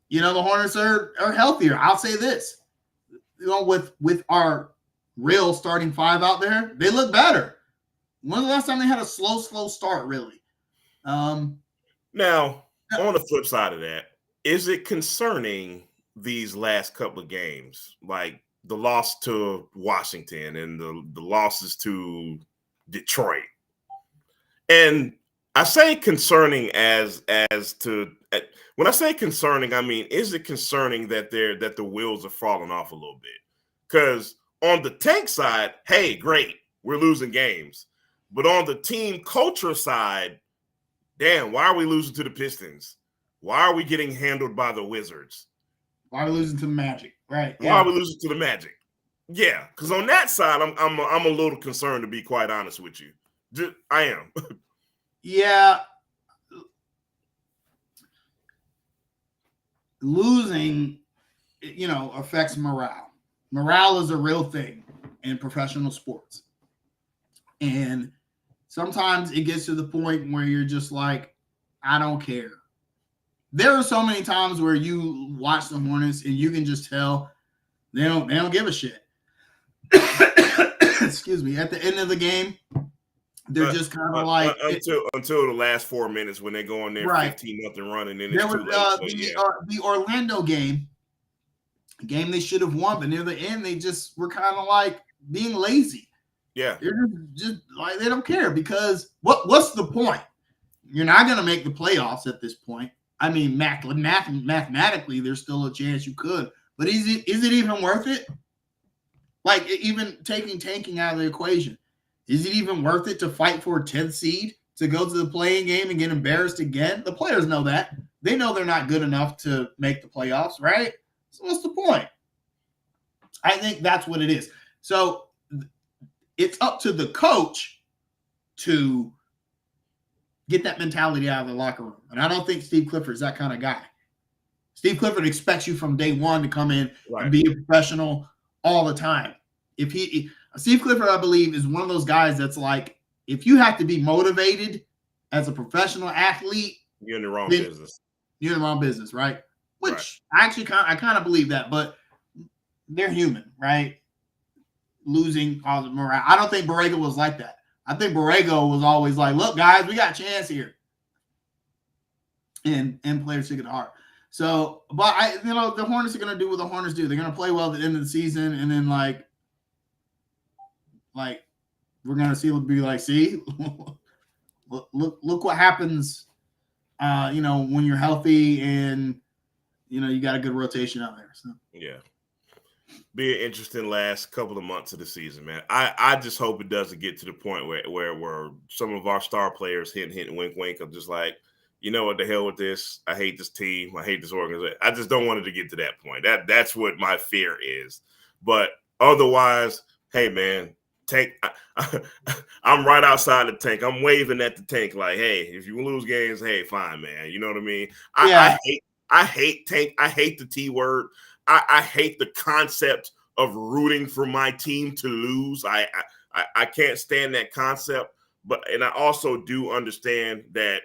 The Hornets are healthier. I'll say this. With our real starting 5 out there, they look better. When's the last time they had a slow start, really? Now, on the flip side of that, is it concerning these last couple of games, like the loss to Washington and the losses to Detroit? And I say concerning as to when I say concerning, I mean, is it concerning that the wheels are falling off a little bit? Because on the tank side, hey, great, we're losing games. But on the team culture side, damn, why are we losing to the Pistons? Why are we getting handled by the Wizards? Why are we losing to the Magic? Right. Why are we losing to the Magic? Yeah, because on that side, I'm a little concerned, to be quite honest with you. I am. Yeah. Losing, affects morale. Morale is a real thing in professional sports. And sometimes it gets to the point where you're just like, I don't care. There are so many times where you watch the Hornets and you can just tell they don't give a shit. Excuse me. At the end of the game, they're just kind of like until the last 4 minutes when they go in there right. 15-0 running, and then There it's was too late. the Orlando game, a game they should have won, but near the end they just were kind of like being lazy. Yeah, they're just like they don't care because what's the point? You're not going to make the playoffs at this point. I mean, mathematically, there's still a chance you could, but is it even worth it? Like even taking tanking out of the equation, is it even worth it to fight for a 10th seed to go to the playing game and get embarrassed again? The players know that. They know they're not good enough to make the playoffs, right? So what's the point? I think that's what it is. So it's up to the coach to get that mentality out of the locker room. And I don't think Steve Clifford is that kind of guy. Steve Clifford expects you from day one to come in and be a professional all the time. Steve Clifford, I believe, is one of those guys that's like, if you have to be motivated as a professional athlete, you're in the wrong business. You're in the wrong business, right? Which I kind of believe that, but they're human, right? Losing causes morale. I don't think Borrego was like that. I think Borrego was always like, look, guys, we got a chance here. And players took it to heart. So, but the Hornets are going to do what the Hornets do. They're going to play well at the end of the season. And then like we're going to see, look what happens, when you're healthy and, you got a good rotation out there. So, yeah. Be an interesting last couple of months of the season, man. I just hope it doesn't get to the point where some of our star players hint, wink, are just like, you know what, the hell with this. I hate this team. I hate this organization. I just don't want it to get to that point. That's what my fear is. But otherwise, hey, man, tank. I'm right outside the tank. I'm waving at the tank like, hey, if you lose games, hey, fine, man. You know what I mean? I hate tank. I hate the T word. I hate the concept of rooting for my team to lose. I can't stand that concept. And I also do understand that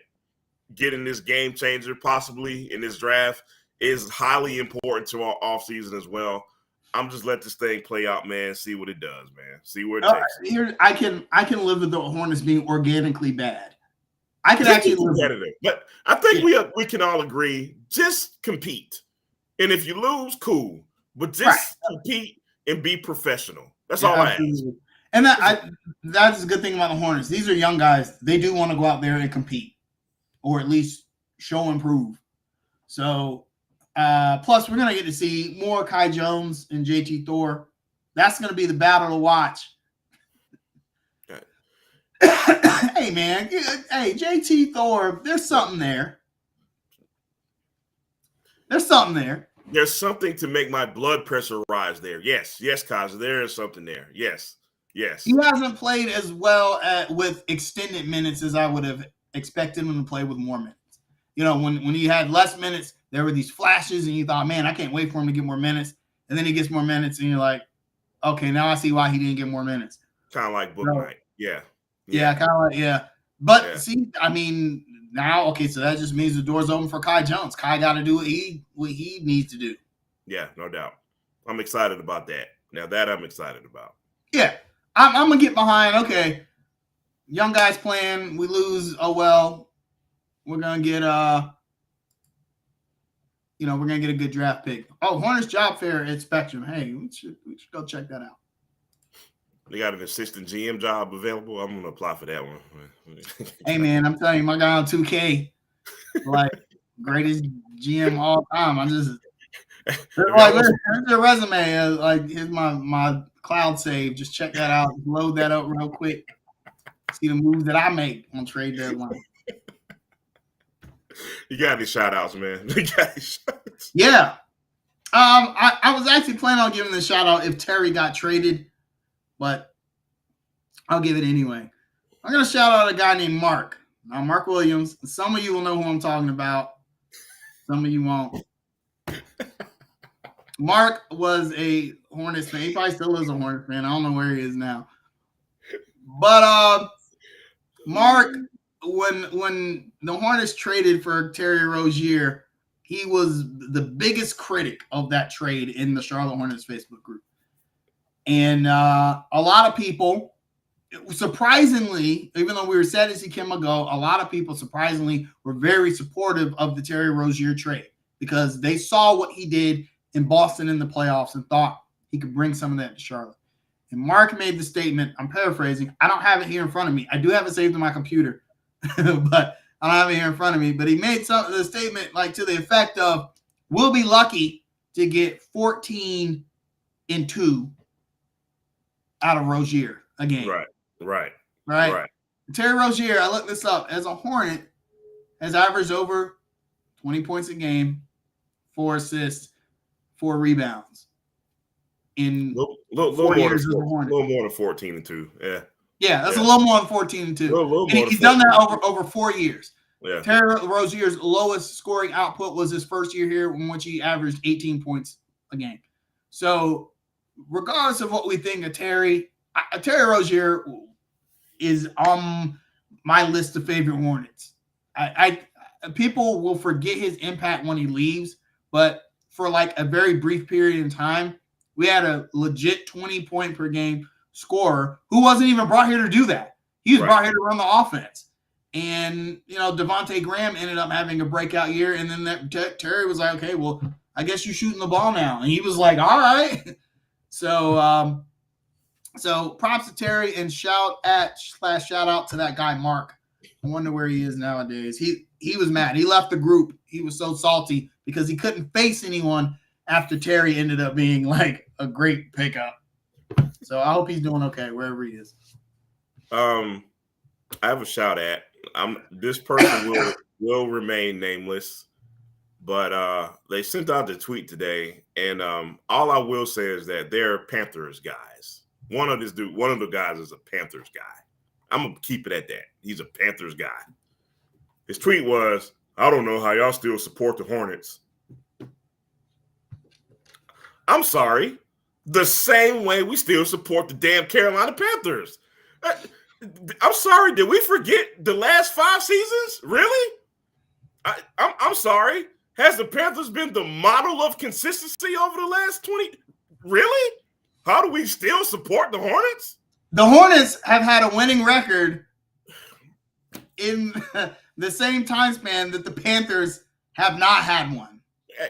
getting this game changer possibly in this draft is highly important to our offseason as well. I'm just let this thing play out, man. See what it does, man. See where it takes. Here, I can live with the Hornets being organically bad. I can actually live with it. But I think we can all agree, just compete. And if you lose, cool. But just compete and be professional. That's all absolutely. I ask. And that's a good thing about the Hornets. These are young guys. They do want to go out there and compete, or at least show and prove. So, plus we're gonna get to see more Kai Jones and JT Thor. That's gonna be the battle to watch. Hey man, hey JT Thor, there's something there. There's something there. There's something to make my blood pressure rise there. Yes, Kaiser, there is something there. Yes. He hasn't played as well with extended minutes as I would have expected him to play with more minutes. When he had less minutes, there were these flashes, and you thought, man, I can't wait for him to get more minutes. And then he gets more minutes, and you're like, okay, now I see why he didn't get more minutes. Kind of like Book Night. Yeah. Yeah, kind of like, yeah. But see, I mean, now, okay, so that just means the door's open for Kai Jones. Kai got to do what he needs to do. Yeah, no doubt. I'm excited about that. Now that I'm excited about. Yeah, I'm going to get behind, okay, young guys playing, we lose, oh, well, we're going to get we're going to get a good draft pick. Oh, Hornets job fair at Spectrum. Hey, we should go check that out. They got an assistant GM job available. I'm going to apply for that one. Hey, man, I'm telling you, my guy on 2K, like, greatest GM all time. I just, like, here's your resume. Like, here's my cloud save. Just check that out. Load that up real quick. See the moves that I make on trade deadline. You got any shout-outs, man? Yeah. I was actually planning on giving the shout-out if Terry got traded, but I'll give it anyway. I'm going to shout out a guy named Mark. Now, Mark Williams. Some of you will know who I'm talking about. Some of you won't. Mark was a Hornets fan. He probably still is a Hornets fan. I don't know where he is now. But Mark, when the Hornets traded for Terry Rozier, he was the biggest critic of that trade in the Charlotte Hornets Facebook group. And a lot of people surprisingly, even though we were sad to see Kemba go, a lot of people surprisingly were very supportive of the Terry Rozier trade because they saw what he did in Boston in the playoffs and thought he could bring some of that to Charlotte. And Mark made the statement, I'm paraphrasing. I don't have it here in front of me. I do have it saved in my computer, but I don't have it here in front of me. But he made the statement like to the effect of, we'll be lucky to get 14-2 out of Rozier a game. Right. Terry Rozier, I looked this up, as a Hornet, has averaged over 20 points a game, 4 assists, 4 rebounds in 4 years as a Hornet. A little more than 14-2. Yeah, that's a little more than 14-2. And he's done that over 4 years. Yeah. Terry Rozier's lowest scoring output was his first year here, in which he averaged 18 points a game. So, regardless of what we think of Terry Rozier is on my list of favorite Hornets. People will forget his impact when he leaves, but for like a very brief period in time, we had a legit 20-point per game scorer who wasn't even brought here to do that. He was brought here to run the offense. And, Devontae Graham ended up having a breakout year. And then Terry was like, okay, well, I guess you're shooting the ball now. And he was like, all right. So props to Terry and shout out to that guy, Mark. I wonder where he is nowadays. He was mad. He left the group. He was so salty because he couldn't face anyone after Terry ended up being like a great pickup. So I hope he's doing okay wherever he is. I have a shout at. This person will remain nameless, but they sent out the tweet today, and all I will say is that they're Panthers guys. One of the guys is a Panthers guy. I'm gonna keep it at that. He's a Panthers guy. His tweet was, "I don't know how y'all still support the Hornets." I'm sorry. The same way we still support the damn Carolina Panthers. I'm sorry. Did we forget the last 5 seasons? Really? I'm sorry. Has the Panthers been the model of consistency over the last 20? Really? How do we still support the Hornets? The Hornets have had a winning record in the same time span that the Panthers have not had one.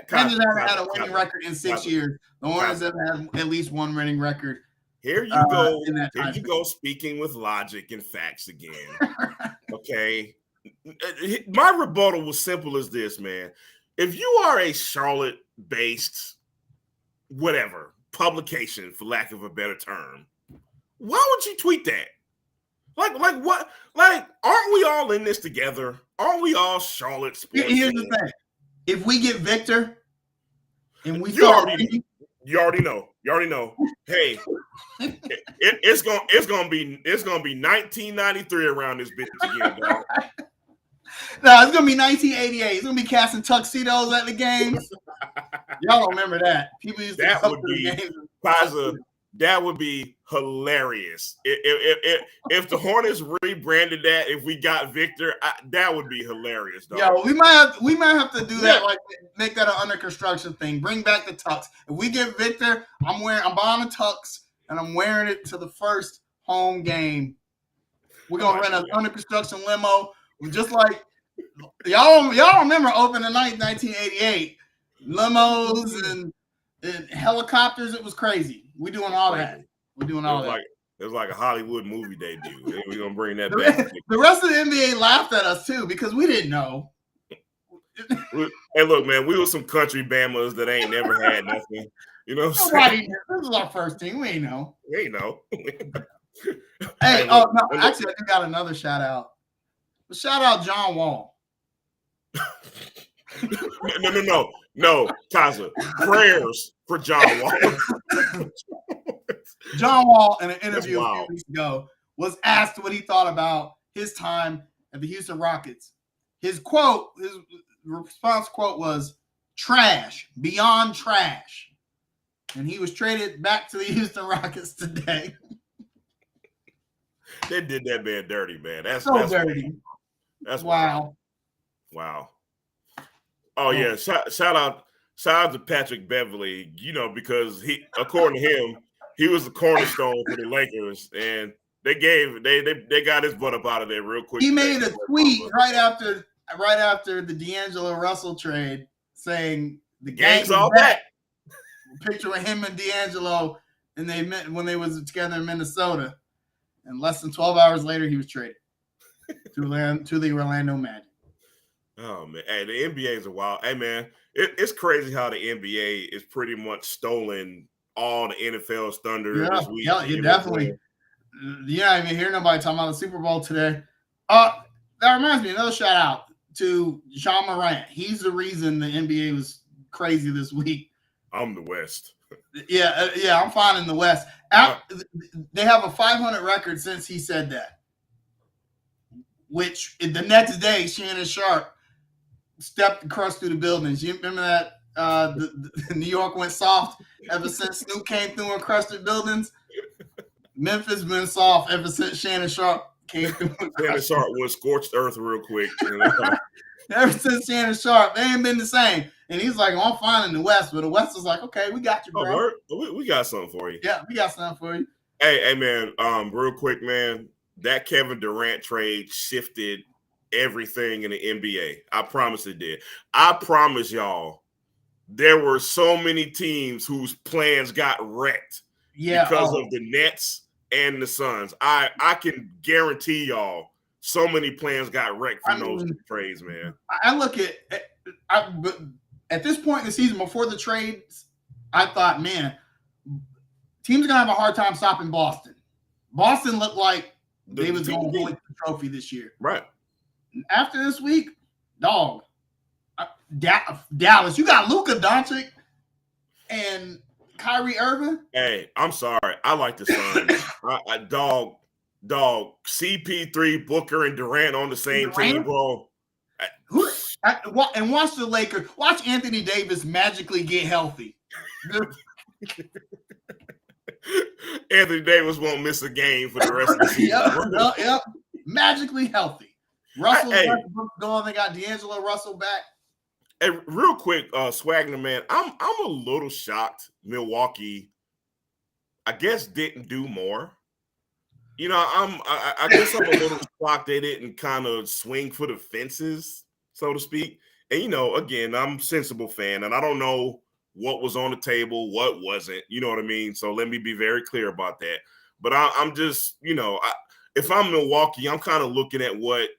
Panthers haven't had a winning record in 6 years. The Hornets have had at least one winning record. Here you go. Here you go speaking with logic and facts again. Okay. My rebuttal was simple as this, man. If you are a Charlotte-based whatever publication, for lack of a better term, why would you tweet that? Like what? Like, aren't we all in this together? Aren't we all Charlotte sports? Here's the thing. If we get Victor and we you already know. Hey, it's gonna be 1993 around this bitch again, dog. No, it's gonna be 1988. It's gonna be casting tuxedos at the games. Y'all don't remember that. People used to that come would to the be games. that would be hilarious. If the Hornets rebranded that, if we got Victor, that would be hilarious, dog. Yeah, we might have to do that, like make that an under construction thing. Bring back the tux. If we get Victor, I'm buying a tux and I'm wearing it to the first home game. We're gonna rent an under construction limo, just like y'all remember opening night 1988. Limos and helicopters. It was crazy. We're doing all that. It was like a Hollywood movie debut. We're gonna bring that back. The rest of the NBA laughed at us too because we didn't know. Hey, look, man, we were some country Bamas that ain't never had nothing. You know what I'm saying? This is our first team. We ain't know. We ain't know. Hey, no, actually, I do got another shout out. Shout out John Wall. No, Taza. Prayers for John Wall. John Wall, in an interview a few weeks ago, was asked what he thought about his time at the Houston Rockets. His response quote was, "Trash, beyond trash." And he was traded back to the Houston Rockets today. They did that man dirty, man. That's dirty. Wild. That's wow. Wow. Oh yeah, shout out to Patrick Beverley, because he, according to him, he was the cornerstone for the Lakers, and They got his butt up out of there real quick. He made a tweet right after the D'Angelo Russell trade saying the gang's gang all back. back. Picture with him and D'Angelo, and they met when they was together in Minnesota. And less than 12 hours later, he was traded to the Orlando Magic. Oh man, hey, the NBA is a wild. Hey man, it's crazy how the NBA is pretty much stolen all the NFL's thunder this week. Yeah, you definitely. You're not even hear nobody talking about the Super Bowl today. That reminds me, another shout out to John Morant. He's the reason the NBA was crazy this week. I'm the West. Yeah, I'm fine in the West. They have a 500 record since he said that. Which the next day, Shannon Sharp stepped across through the buildings. You remember that? The New York went soft ever since Snoop came through and crushed the buildings. Memphis been soft ever since Shannon Sharp came through. Shannon Sharp was scorched earth real quick. Ever since Shannon Sharp, they ain't been the same. And he's like, I'm fine in the West. But the West was like, okay, we got you, bro. We got something for you. Yeah, we got something for you. Hey, man, real quick, man. That Kevin Durant trade shifted everything in the NBA. I promise it did. I promise y'all, there were so many teams whose plans got wrecked because of the Nets and the Suns. I can guarantee y'all so many plans got wrecked from those trades, man. I look at this point in the season before the trades, I thought, man, teams are going to have a hard time stopping Boston. Boston looked like they was going to win the trophy this year. Right. After this week, dog, Dallas, you got Luka Doncic and Kyrie Irving. Hey, I'm sorry. I like the Suns. Dog, CP3, Booker, and Durant on the same team, bro. And watch the Lakers. Watch Anthony Davis magically get healthy. Anthony Davis won't miss a game for the rest of the season. Yep. Magically healthy. Russell's going. They got D'Angelo Russell back. Hey, real quick, Swagner, man, I'm a little shocked Milwaukee, I guess, didn't do more. You know, I guess I'm a little shocked they didn't kind of swing for the fences, so to speak. And, you know, again, I'm a sensible fan, and I don't know what was on the table, what wasn't, you know what I mean? So let me be very clear about that. But I'm just, you know, if I'm Milwaukee, I'm kind of looking at what,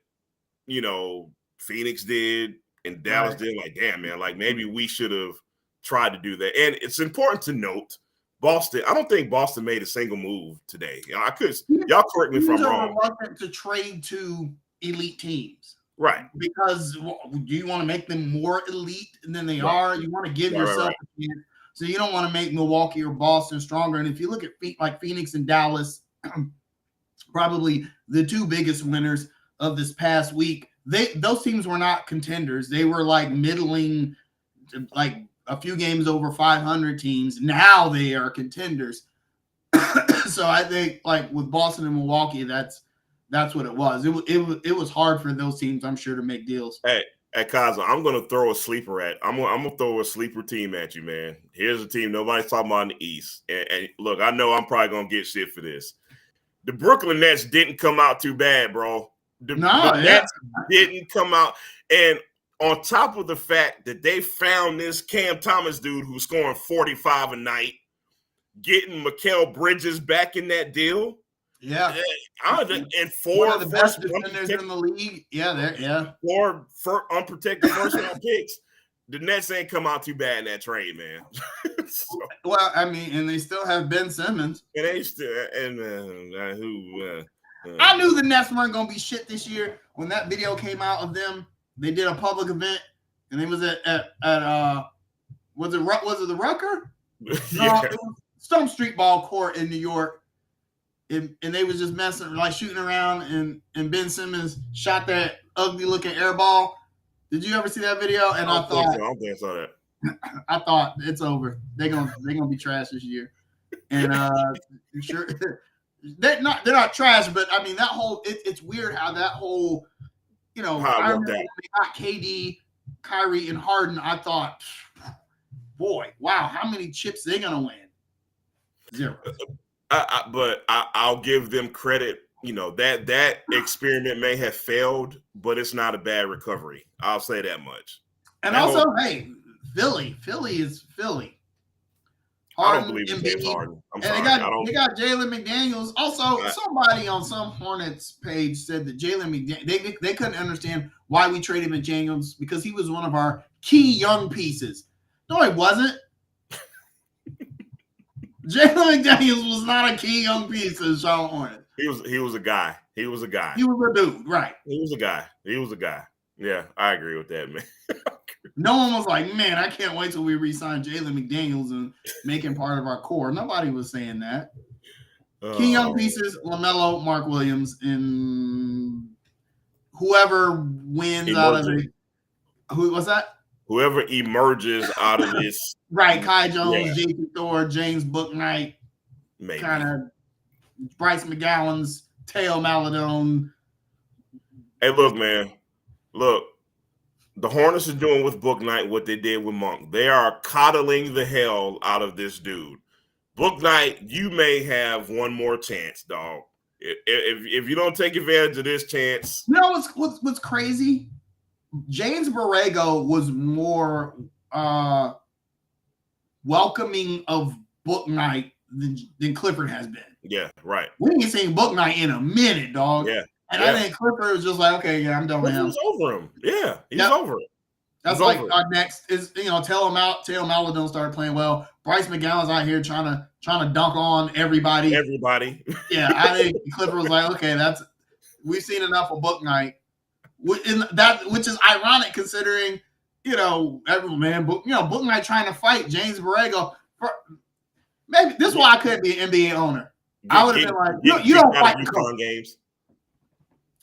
you know, Phoenix did and Dallas did. Like, damn, man, like maybe we should have tried to do that. And it's important to note, Boston, I don't think Boston made a single move today. Y'all correct me if I'm wrong. Reluctant to trade to elite teams. Right. Because do you want to make them more elite than they are? You want to give yourself a chance. So you don't want to make Milwaukee or Boston stronger. And if you look at like Phoenix and Dallas, probably the two biggest winners of this past week, those teams were not contenders. They were like middling, like a few games over 500 teams. Now they are contenders. So I think like with Boston and Milwaukee, that's what it was. It was hard for those teams, I'm sure, to make deals. Hey, Kaza, I'm gonna throw a sleeper I'm gonna throw a sleeper team at you, man. Here's a team nobody's talking about in the East. And look, I know I'm probably gonna get shit for this. The Brooklyn Nets didn't come out too bad, bro. The Nets didn't come out. And on top of the fact that they found this Cam Thomas dude who's scoring 45 a night, getting Mikal Bridges back in that deal. Yeah. And one of the best defenders in the league. Yeah. 4 unprotected first round picks. The Nets ain't come out too bad in that trade, man. So, well, I mean, and they still have Ben Simmons. And they still I knew the Nets weren't gonna be shit this year. When that video came out of them, they did a public event, and it was at was it the Rucker? Yeah. It was some street ball court in New York. And they was just messing, like shooting around, and Ben Simmons shot that ugly looking air ball. Did you ever see that video? And I thought I saw that. I thought it's over. They're gonna be trash this year. And sure they're not trash, but I mean that whole it's weird how that whole, you know, I remember when they got KD, Kyrie, and Harden. I thought, boy, wow, how many chips they gonna win? 0. I'll give them credit. That experiment may have failed, but it's not a bad recovery. I'll say that much. And also, hey, Philly is Philly. I don't believe in James Harden. I'm sorry. They got Jalen McDaniels. Also, somebody on some Hornets page said that Jalen McDaniels, they couldn't understand why we traded McDaniels because he was one of our key young pieces. No, he wasn't. Jalen McDaniels was not a key young piece of the Charlotte Hornets. He was a guy. He was a guy. He was a dude, right? He was a guy. Yeah, I agree with that, man. No one was like, man, I can't wait till we re-sign Jalen McDaniels and make him part of our core. Nobody was saying that. Key young pieces, LaMelo, Mark Williams, and whoever wins out of it. What's that? Whoever emerges out of this. Right, Kai Jones, J.P. Thor, James Bouknight, kind of Bryce McGowan's, Teo Maladone. Hey, look, man. Look. The Hornets are doing with Bouknight what they did with Monk. They are coddling the hell out of this dude. Bouknight, you may have one more chance, dog. If you don't take advantage of this chance. You know what's crazy? James Borrego was more welcoming of Bouknight than Clifford has been. Yeah, right. We ain't seen Bouknight in a minute, dog. Yeah. And I think Clifford was just like, okay, yeah, I'm done with him. He's over him. Yeah, he's over it. That's like our next is, Teo Maladone started playing well. Bryce McGowan's out here trying to dunk on everybody. Yeah, I think Clifford was like, okay, we've seen enough of Bouknight. Which is ironic considering, everyone, Bouknight trying to fight James Borrego. Maybe this is why I couldn't be an NBA owner. I would have been like, you don't fight the coach. Games.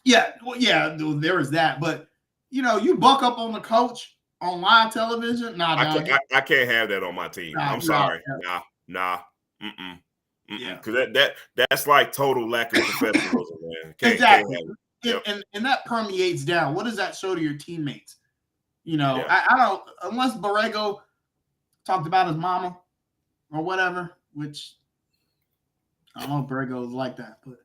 Yeah, well, yeah, there is that. But, you buck up on the coach on live television. Nah, I can't have that on my team. I'm sorry. Nah. Yeah. Because that's like total lack of professionalism, man. Exactly. And that permeates down. What does that show to your teammates? I don't, unless Borrego talked about his mama or whatever, which I don't know if Borrego is like that, but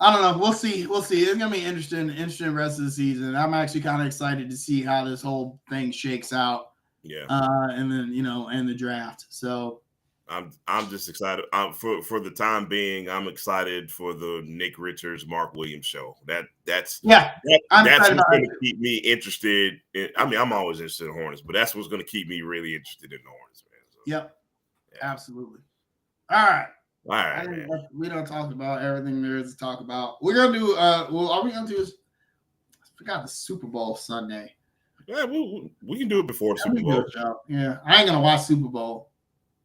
I don't know. We'll see. It's gonna be interesting rest of the season. I'm actually kind of excited to see how this whole thing shakes out. Yeah. And then and the draft. So I'm just excited. For the time being, I'm excited for the Nick Richards, Mark Williams show. That's what's going to keep me interested. I'm always interested in Hornets, but that's what's going to keep me really interested in the Hornets, man. So, yep. Absolutely. All right. All right, man. We don't talk about everything there is to talk about. We're gonna do. Are we gonna do? I forgot the Super Bowl Sunday. Yeah, we can do it before the Super Bowl. Yeah, I ain't gonna watch Super Bowl.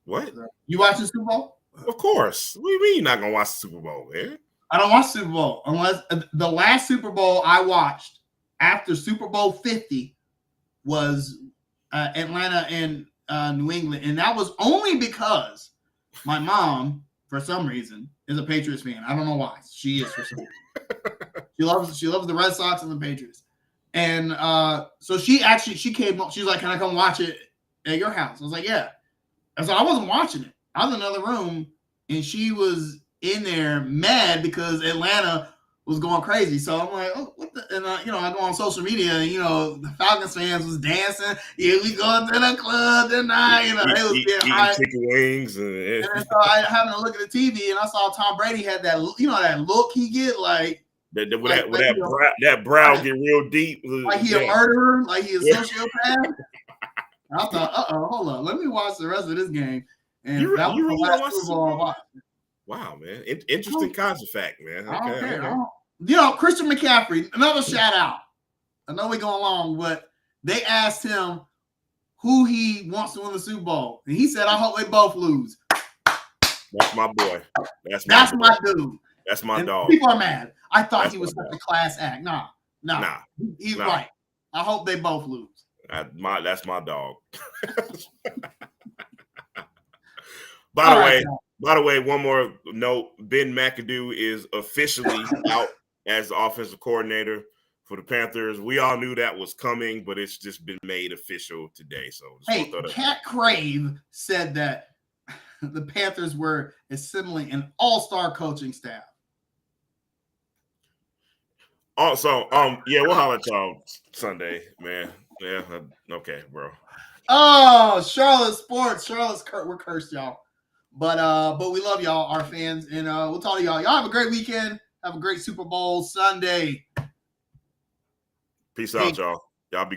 What? You watch the Super Bowl? Of course. What do you mean you're not gonna watch the Super Bowl, man? I don't watch Super Bowl unless the last Super Bowl I watched after Super Bowl 50 was Atlanta and New England, and that was only because my mom, for some reason, is a Patriots fan. I don't know why. She is for some reason. She loves the Red Sox and the Patriots. And so she came up. She's like, "Can I come watch it at your house?" I was like, "Yeah." And so I wasn't watching it. I was in another room, and she was in there mad because Atlanta was going crazy. So I'm like, "Oh, what the?" And I go on social media, and the Falcons fans was dancing. Yeah, we going to the club tonight. They was getting high. Chicken wings, and so I happened to look at the TV, and I saw Tom Brady had that, that look he get like. That brow get real deep. Like he a murderer, like he a sociopath. I thought, hold on, let me watch the rest of this game. And that was the last Super Bowl I watched. Wow, man. Interesting kinds of fact, man. Okay. Christian McCaffrey, another shout out. I know we're going long, but they asked him who he wants to win the Super Bowl. And he said, I hope they both lose. That's my boy. That's my dude. That's my dog. People are mad. I thought he was such a class act. Nah. He's right. I hope they both lose. That's my dog. By the way, one more note: Ben McAdoo is officially out as the offensive coordinator for the Panthers. We all knew that was coming, but it's just been made official today. So, Cat Crave said that the Panthers were assembling an all-star coaching staff. Also, yeah, we'll holler at y'all Sunday, man. Yeah, okay, bro. Oh, Charlotte sports, we're cursed, y'all. But we love y'all, our fans, and we'll talk to y'all. Y'all have a great weekend. Have a great Super Bowl Sunday. Peace out, y'all. Y'all be